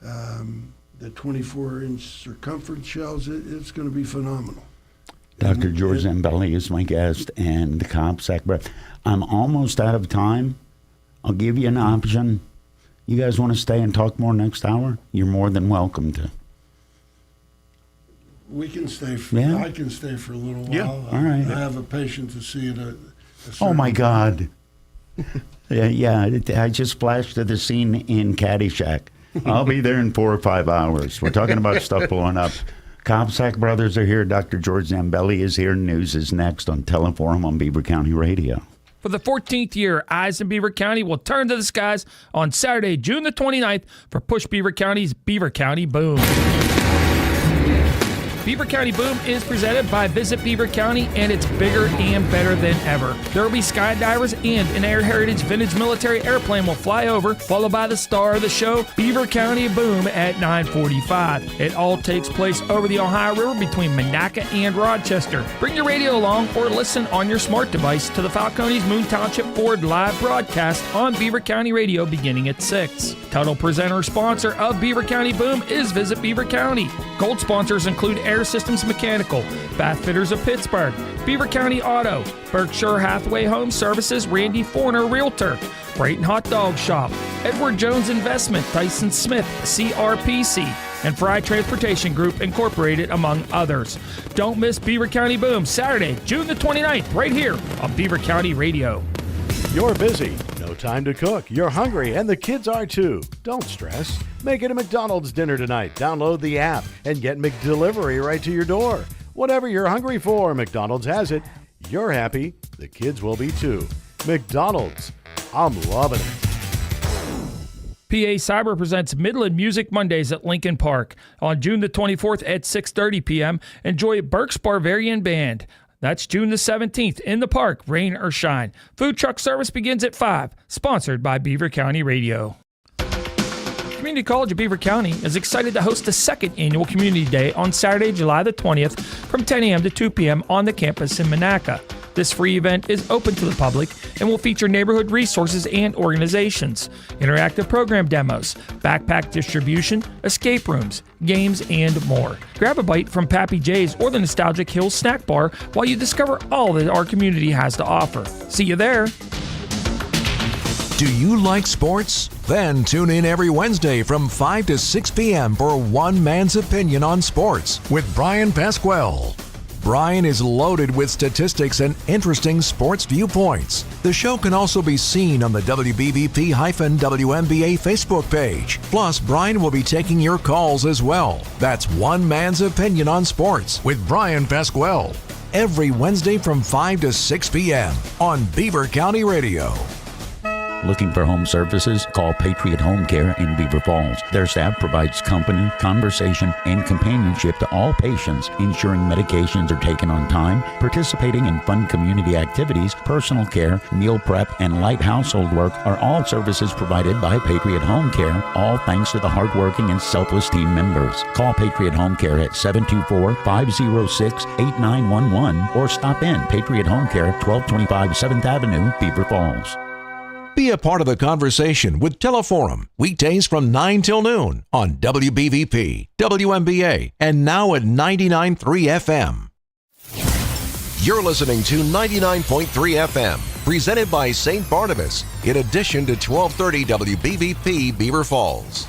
F: the 24-inch circumference shells, it's going to be phenomenal.
C: Dr. George Zambelli is my guest, and the Copsack Breath. I'm almost out of time. I'll give you an option. You guys want to stay and talk more next hour? You're more than welcome to.
F: We can stay.
C: Yeah?
F: I can stay for a little while.
G: Yeah.
C: All right.
F: I have a patient to see at a
C: Oh, my
F: certain-
C: God. I just flashed to the scene in Caddyshack. I'll be there in 4 or 5 hours. We're talking about stuff blowing up. Copsack Brothers are here. Dr. George Zambelli is here. News is next on Teleforum on Beaver County Radio.
H: For the 14th year, Eyes in Beaver County will turn to the skies on Saturday, June the 29th for Push Beaver County's Beaver County Boom. Beaver County Boom is presented by Visit Beaver County, and it's bigger and better than ever. There will be skydivers, and an Air Heritage vintage military airplane will fly over, followed by the star of the show, Beaver County Boom, at 9:45. It all takes place over the Ohio River between Monaca and Rochester. Bring your radio along or listen on your smart device to the Falcones Moon Township Ford live broadcast on Beaver County Radio beginning at 6. Title presenter sponsor of Beaver County Boom is Visit Beaver County. Gold sponsors include Air Systems Mechanical, Bath Fitters of Pittsburgh, Beaver County Auto, Berkshire Hathaway Home Services, Randy Forner Realtor, Brayton Hot Dog Shop, Edward Jones Investment, Tyson Smith, CRPC, and Fry Transportation Group Incorporated, among others. Don't miss Beaver County Boom, Saturday, June the 29th, right here on Beaver County Radio.
N: You're busy, no time to cook, you're hungry, and the kids are too. Don't stress. Make it a McDonald's dinner tonight. Download the app and get McDelivery right to your door. Whatever you're hungry for, McDonald's has it. You're happy, the kids will be too. McDonald's, I'm loving it.
H: PA Cyber presents Midland Music Mondays at Lincoln Park. On June the 24th at 6:30 p.m., enjoy Burke's Bavarian Band. That's June the 17th in the park, rain or shine. Food truck service begins at 5, sponsored by Beaver County Radio. Community College of Beaver County is excited to host the second annual Community Day on Saturday, July the 20th from 10 a.m. to 2 p.m. on the campus in Monaca. This free event is open to the public and will feature neighborhood resources and organizations, interactive program demos, backpack distribution, escape rooms, games, and more. Grab a bite from Pappy J's or the Nostalgic Hills Snack Bar while you discover all that our community has to offer. See you there.
B: Do you like sports? Then tune in every Wednesday from 5 to 6 p.m. for One Man's Opinion on Sports with Brian Pasquale. Brian is loaded with statistics and interesting sports viewpoints. The show can also be seen on the WBVP-WNBA Facebook page. Plus, Brian will be taking your calls as well. That's One Man's Opinion on Sports with Brian Pasquale. every Wednesday from 5 to 6 p.m. on Beaver County Radio.
C: Looking for home services? Call Patriot Home Care in Beaver Falls. Their staff provides company, conversation, and companionship to all patients, ensuring medications are taken on time, participating in fun community activities, personal care, meal prep, and light household work are all services provided by Patriot Home Care, all thanks to the hardworking and selfless team members. Call Patriot Home Care at 724-506-8911 or stop in Patriot Home Care, 1225 7th Avenue, Beaver Falls.
B: Be a part of the conversation with Teleforum, weekdays from 9 till noon on WBVP, WMBA, and now at 99.3 FM. You're listening to 99.3 FM, presented by St. Barnabas, in addition to 1230 WBVP Beaver Falls.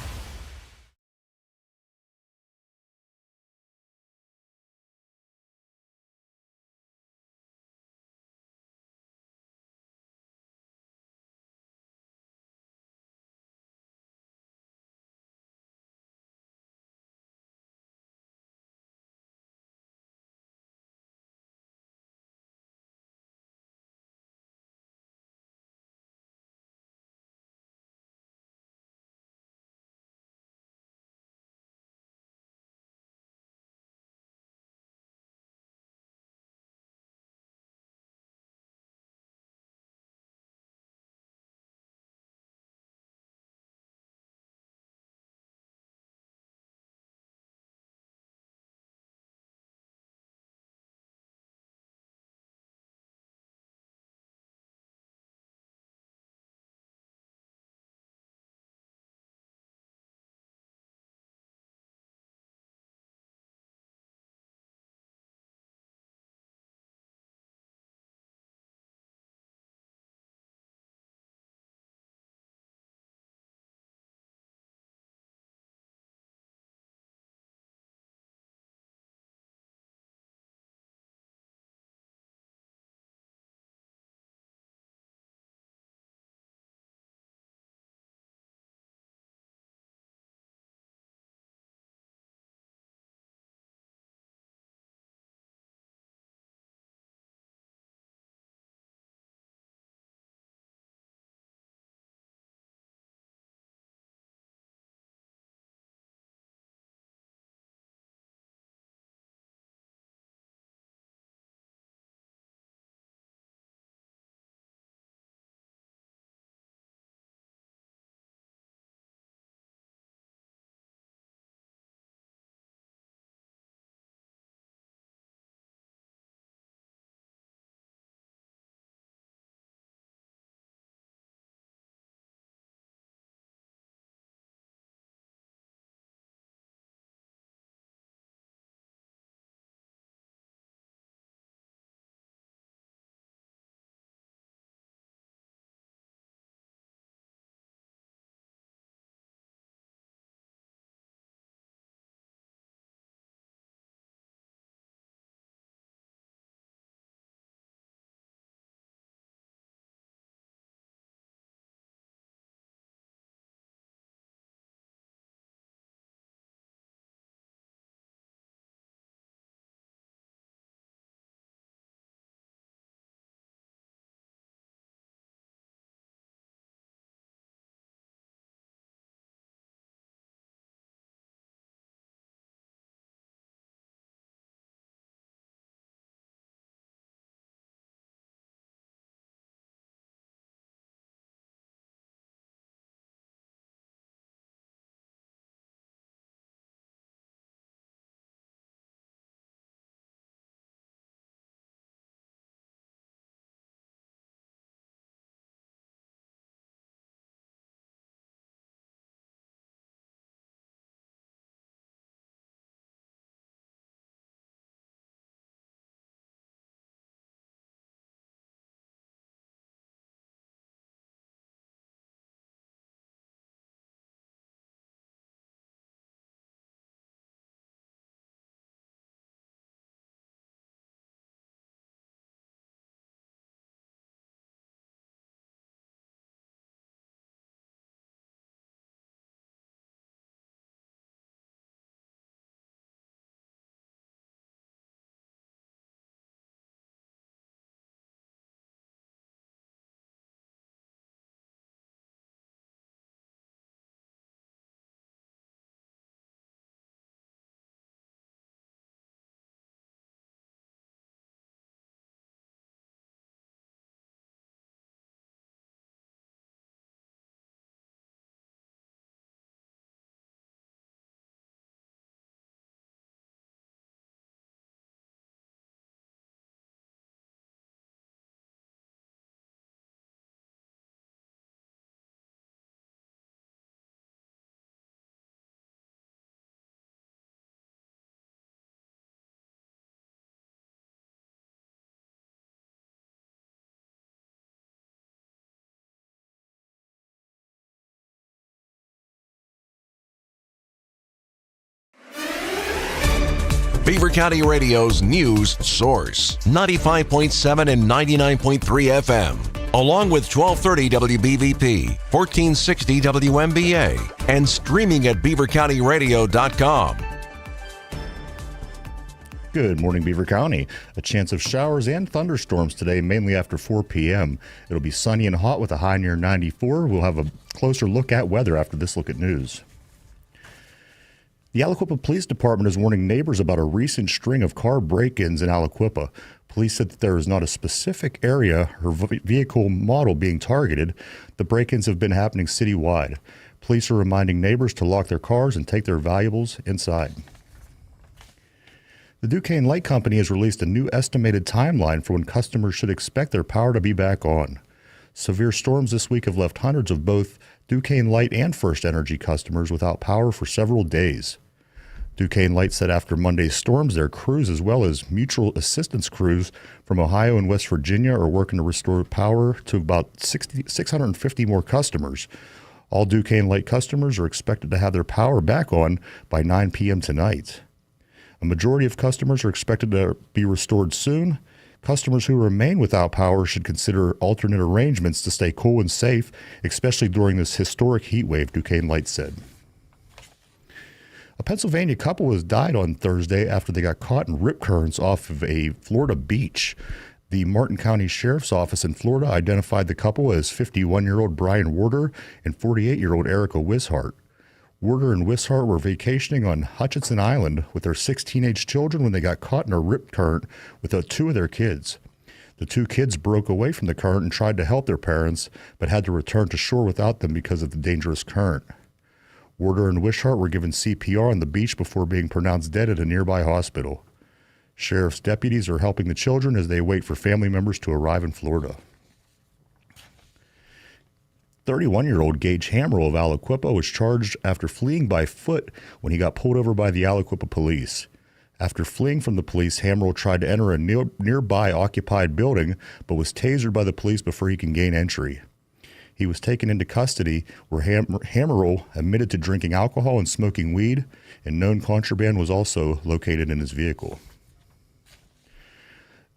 B: Beaver County Radio's news source. 95.7 and 99.3 FM. Along with 1230 WBVP, 1460 WMBA, and streaming at beavercountyradio.com.
A: Good morning, Beaver County. A chance of showers and thunderstorms today, mainly after 4 p.m. It'll be sunny and hot with a high near 94. We'll have a closer look at weather after this look at news. The Aliquippa Police Department is warning neighbors about a recent string of car break-ins in Aliquippa. Police said that there is not a specific area or vehicle model being targeted. The break-ins have been happening citywide. Police are reminding neighbors to lock their cars and take their valuables inside. The Duquesne Light Company has released a new estimated timeline for when customers should expect their power to be back on. Severe storms this week have left hundreds of both Duquesne Light and First Energy customers without power for several days. Duquesne Light said after Monday's storms, their crews, as well as mutual assistance crews from Ohio and West Virginia, are working to restore power to about 650 more customers. All Duquesne Light customers are expected to have their power back on by 9 p.m. tonight. A majority of customers are expected to be restored soon. Customers who remain without power should consider alternate arrangements to stay cool and safe, especially during this historic heat wave, Duquesne Light said. A Pennsylvania couple has died on Thursday after they got caught in rip currents off of a Florida beach. The Martin County Sheriff's Office in Florida identified the couple as 51-year-old Brian Warder and 48-year-old Erica Wishart. Warder and Wishart were vacationing on Hutchinson Island with their 6 teenage children when they got caught in a rip current with 2 of their kids. The 2 kids broke away from the current and tried to help their parents, but had to return to shore without them because of the dangerous current. Warder and Wishart were given CPR on the beach before being pronounced dead at a nearby hospital. Sheriff's deputies are helping the children as they wait for family members to arrive in Florida. 31-year-old Gage Hammerl of Aliquippa was charged after fleeing by foot when he got pulled over by the Aliquippa police. After fleeing from the police, Hammerl tried to enter a nearby occupied building, but was tasered by the police before he can gain entry. He was taken into custody, where Hammerl admitted to drinking alcohol and smoking weed, and known contraband was also located in his vehicle.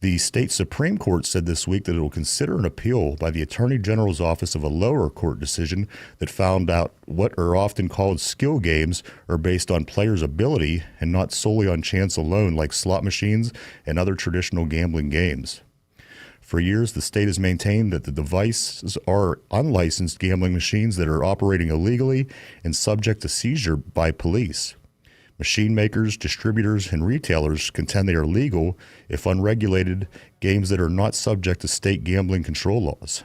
A: The state Supreme Court said this week that it will consider an appeal by the Attorney General's office of a lower court decision that found out what are often called skill games are based on players' ability and not solely on chance alone, like slot machines and other traditional gambling games. For years, the state has maintained that the devices are unlicensed gambling machines that are operating illegally and subject to seizure by police. Machine makers, distributors, and retailers contend they are legal if unregulated games that are not subject to state gambling control laws.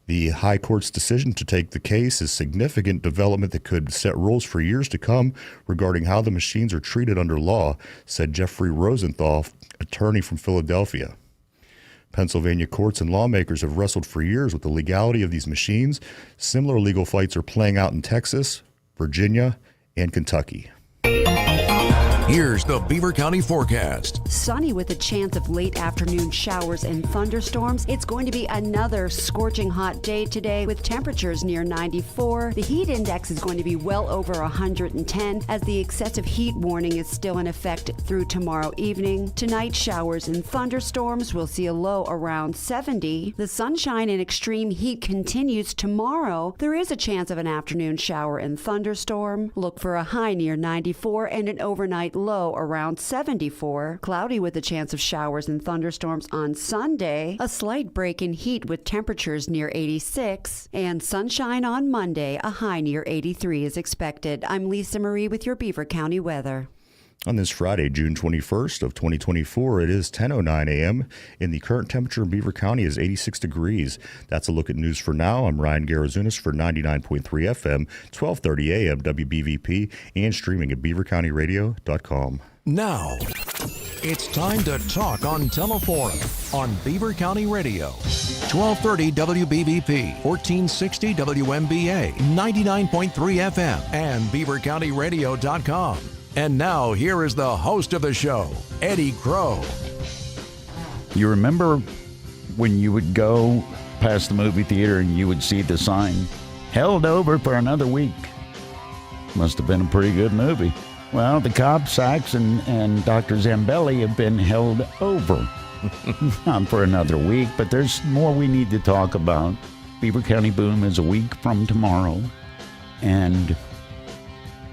A: The High Court's decision to take the case is significant development that could set rules for years to come regarding how the machines are treated under law, said Jeffrey Rosenthal, attorney from Philadelphia. Pennsylvania courts and lawmakers have wrestled for years with the legality of these machines. Similar legal fights are playing out in Texas, Virginia, and Kentucky.
B: Here's the Beaver County forecast.
L: Sunny with a chance of late afternoon showers and thunderstorms. It's going to be another scorching hot day today with temperatures near 94. The heat index is going to be well over 110 as the excessive heat warning is still in effect through tomorrow evening. Tonight, showers and thunderstorms. We'll see a low around 70. The sunshine and extreme heat continues tomorrow. There is a chance of an afternoon shower and thunderstorm. Look for a high near 94 and an overnight low around 74. Cloudy with a chance of showers and thunderstorms on Sunday. A slight break in heat with temperatures near 86. And sunshine on Monday. A high near 83 is expected. I'm Lisa Marie with your Beaver County weather.
A: On this Friday, June 21st of 2024, it is 10:09 a.m. and the current temperature in Beaver County is 86 degrees. That's a look at news for now. I'm Ryan Garazunas for 99.3 FM, 1230 a.m. WBVP, and streaming at beavercountyradio.com.
B: Now, it's time to talk on Teleforum on Beaver County Radio. 1230 WBVP, 1460 WMBA, 99.3 FM, and beavercountyradio.com. And now, here is the host of the show, Eddie Crow.
C: You remember when you would go past the movie theater and you would see the sign, held over for another week? Must have been a pretty good movie. Well, the Cobb Sachs and Dr. Zambelli have been held over. Not for another week, but there's more we need to talk about. Beaver County Boom is a week from tomorrow. And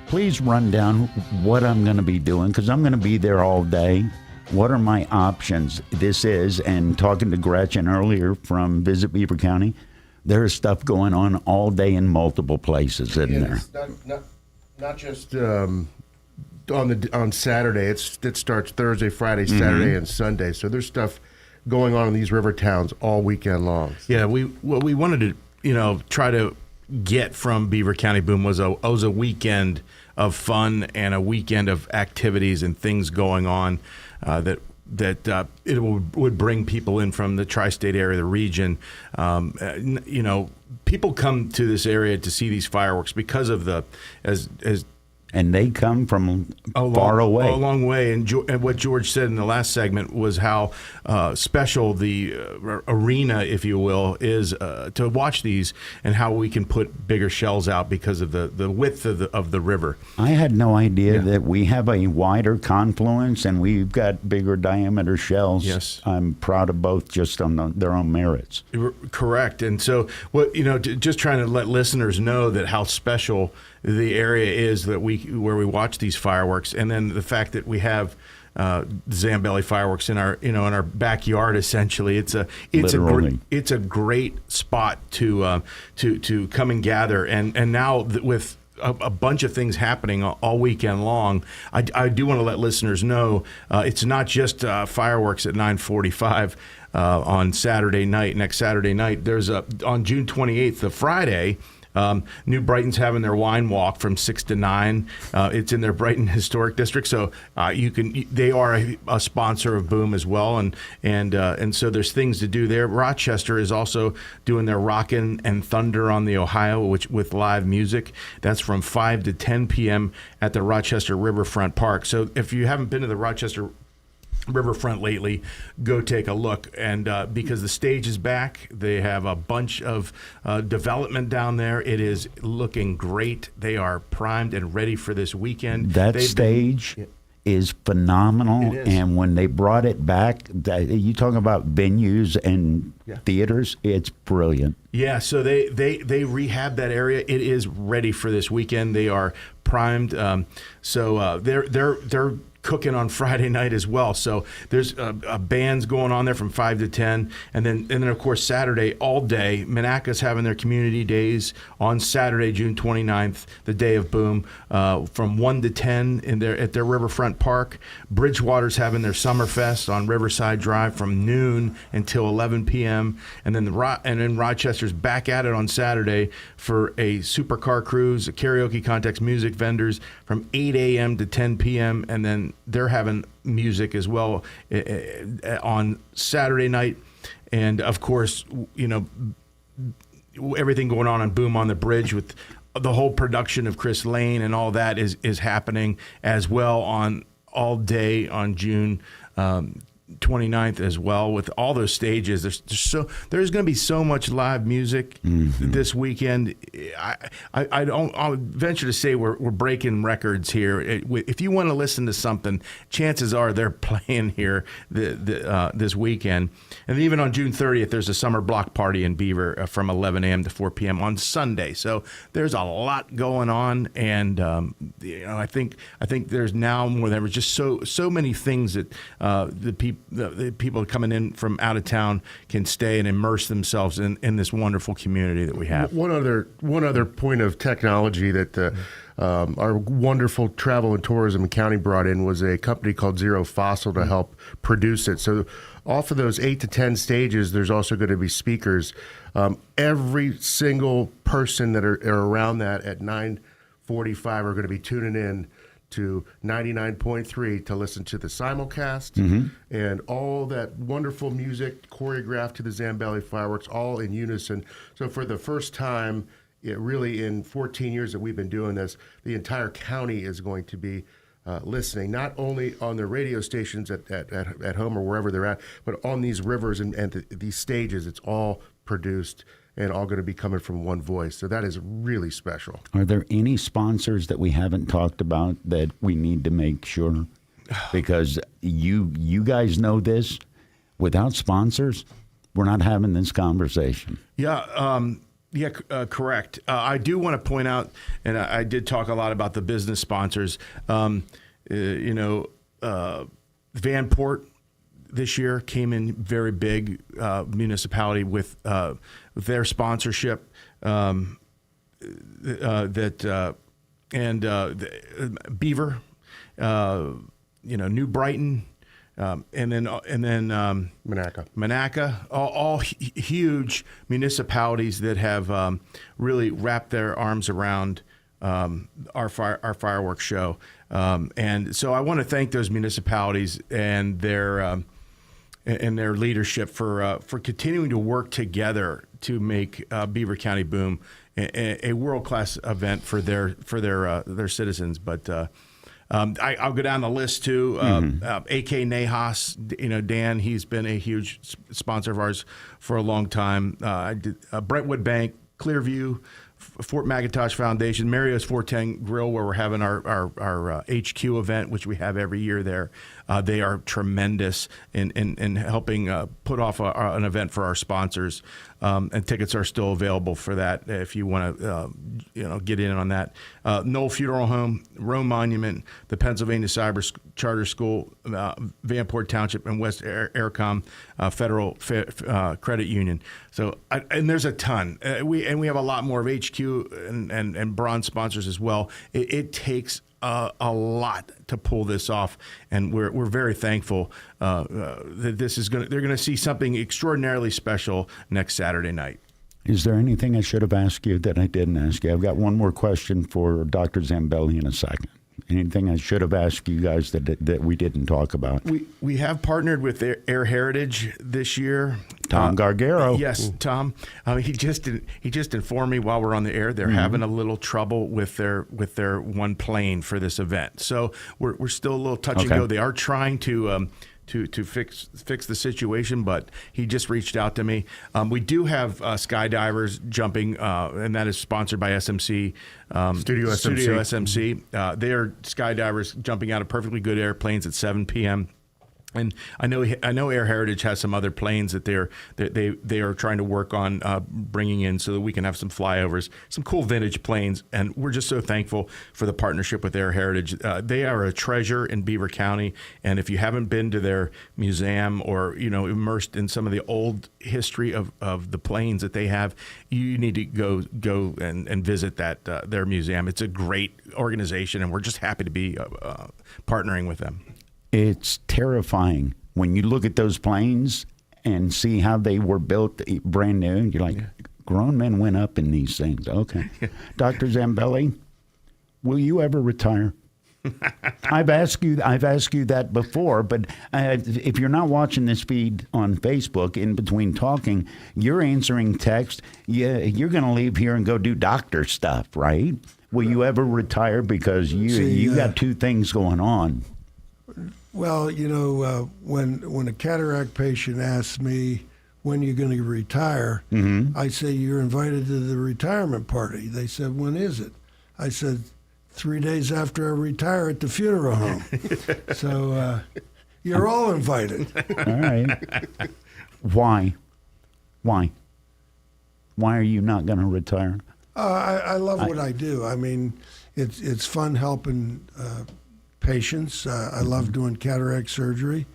C: please run down what I'm going to be doing, because I'm going to be there all day. What are my options? This is, and talking to Gretchen earlier from Visit Beaver County, there's stuff going on all day in multiple places, isn't there?
E: It's not just on Saturday. It starts Thursday, Friday, Saturday, and Sunday. So there's stuff going on in these river towns all weekend long.
G: Yeah, what we wanted to try to get from Beaver County Boom was a weekend of fun and a weekend of activities and things going on that it would bring people in from the tri-state area, the region. People come to this area to see these fireworks because of
C: and they come from far away.
G: A long way. And what George said in the last segment was how special the arena, if you will, is to watch these, and how we can put bigger shells out because of the width of the river.
C: I had no idea that we have a wider confluence and we've got bigger diameter shells.
G: Yes.
C: I'm proud of both just on their own merits.
G: Correct. And so, just trying to let listeners know that how special the area is where we watch these fireworks, and then the fact that we have Zambelli fireworks in our backyard. Essentially, it's a great spot to come and gather, and now with a bunch of things happening all weekend long, I do want to let listeners know it's not just fireworks at 9:45 on Saturday night. Next Saturday night, there's on June 28th, the Friday. New Brighton's having their wine walk from 6 to 9. It's in their Brighton Historic District, so they are a sponsor of Boom as well, and so there's things to do there. Rochester is also doing their Rockin' and Thunder on the Ohio, with live music. That's from 5 to 10 p.m. at the Rochester Riverfront Park. So if you haven't been to the Rochester Riverfront lately, go take a look. And because the stage is back, they have a bunch of development down there. It is looking great. They are primed and ready for this weekend.
C: That stage is phenomenal.
G: It is.
C: And when they brought it back, you talking about venues and theaters, it's brilliant.
G: Yeah, so they rehabbed that area. It is ready for this weekend. They are primed. So they're cooking on Friday night as well. So there's bands going on there from 5 to 10, and then of course Saturday all day. Monaca's having their community days on Saturday, June 29th, the day of Boom, from 1 to 10 at their Riverfront Park. Bridgewater's having their Summerfest on Riverside Drive from noon until 11 p.m. And then Rochester's back at it on Saturday for a supercar cruise, a karaoke contest, music vendors from 8 a.m. to 10 p.m. and then they're having music as well on Saturday night. And of course, everything going on Boom on the Bridge with the whole production of Chris Lane and all that is happening as well on all day on June 29th as well, with all those stages. There's going to be so much live music this weekend. I'll venture to say we're breaking records here. If you want to listen to something, chances are they're playing here this weekend. And even on June 30th, there's a summer block party in Beaver from 11 a.m. to 4 p.m. on Sunday. So there's a lot going on, and I think there's now more than ever just so many things that the people coming in from out of town can stay and immerse themselves in this wonderful community that we have.
E: One other point of technology that our wonderful travel and tourism county brought in was a company called Zero Fossil to help produce it. So off of those 8 to 10 stages, there's also going to be speakers. Every single person that are around that at 9:45 are going to be tuning in to 99.3 to listen to the simulcast and all that wonderful music choreographed to the Zambelli fireworks, all in unison. So for the first time, really in 14 years that we've been doing this, the entire county is going to be listening, not only on the radio stations at home or wherever they're at, but on these rivers and these stages. It's all produced. and all going to be coming from one voice. So that is really special.
C: Are there any sponsors that we haven't talked about that we need to make sure? Because you guys know this. Without sponsors, we're not having this conversation.
G: Yeah, correct. I do want to point out, and I did talk a lot about the business sponsors. Vanport this year came in very big municipality with their sponsorship. Beaver, New Brighton. And then Monaca, all huge municipalities that have really wrapped their arms around our fireworks show, and so I want to thank those municipalities and their leadership for continuing to work together to make Beaver County Boom a world-class event for their citizens, but. I'll go down the list too. A.K. Nahas, Dan, he's been a huge sponsor of ours for a long time. Brentwood Bank, Clearview, Fort Magatosh Foundation, Mario's 410 Grill, where we're having our HQ event, which we have every year there. They are tremendous in helping put off an event for our sponsors. And tickets are still available for that if you want to get in on that. Knoll Funeral Home, Rome Monument, the Pennsylvania Cyber Charter School, Vanport Township, and West Aircom Federal Credit Union. So, and there's a ton. We have a lot more of HQ and bronze sponsors as well. It takes a lot to pull this off, and we're very thankful that they're going to see something extraordinarily special next Saturday night.
C: Is there anything I should have asked you that I didn't ask you? I've got one more question for Dr. Zambelli in a second. Anything I should have asked you guys that we didn't talk about?
G: We have partnered with Air Heritage this year.
C: Tom Gargaro.
G: Yes, Tom. He just informed me while we're on the air they're having a little trouble with their one plane for this event. So we're still a little touch and go. They are trying to fix the situation, but he just reached out to me. We do have skydivers jumping, and that is sponsored by SMC. Studio SMC. They are skydivers jumping out of perfectly good airplanes at 7 p.m. And I know Air Heritage has some other planes that they are trying to work on bringing in so that we can have some flyovers, some cool vintage planes. And we're just so thankful for the partnership with Air Heritage. They are a treasure in Beaver County. And if you haven't been to their museum or immersed in some of the old history of the planes that they have, you need to go and visit their museum. It's a great organization, and we're just happy to be partnering with them.
C: It's terrifying when you look at those planes and see how they were built brand new. You're like, grown men went up in these things. Okay. Dr. Zambelli, will you ever retire? I've asked you that before, but if you're not watching this feed on Facebook in between talking, you're answering text. You're going to leave here and go do doctor stuff, right? Will you ever retire? Because you got two things going on.
F: Well, when a cataract patient asks me, when are you going to retire, I say, you're invited to the retirement party. They said, when is it? I said, 3 days after I retire at the funeral home. So you're all invited.
C: All right. Why? Why are you not going to retire?
F: I love what I do. I mean, it's fun helping patients. I love doing cataract surgery,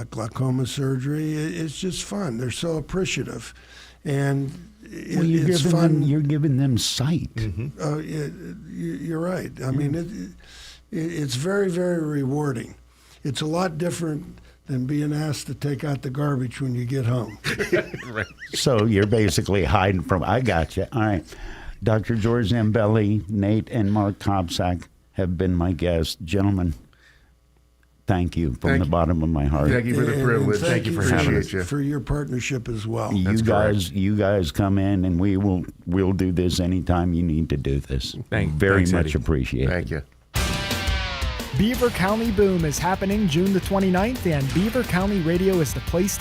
F: glaucoma surgery. It's just fun. They're so appreciative, and it's fun.
C: You're giving them sight.
F: You're right. I mean, it's very, very rewarding. It's a lot different than being asked to take out the garbage when you get home.
C: Right. So you're basically hiding from. I got you. All right, Dr. George Zambelli, Nate, and Mark Kopsak have been my guests. Gentlemen, thank you from the bottom of my heart.
E: Thank you for the privilege.
F: Thank you
E: for having us.
F: For your partnership as well.
C: You guys come in, and we'll do this anytime you need to do this. Very much appreciate it.
E: Thank you.
J: Beaver County Boom is happening June the 29th, and Beaver County Radio is the place to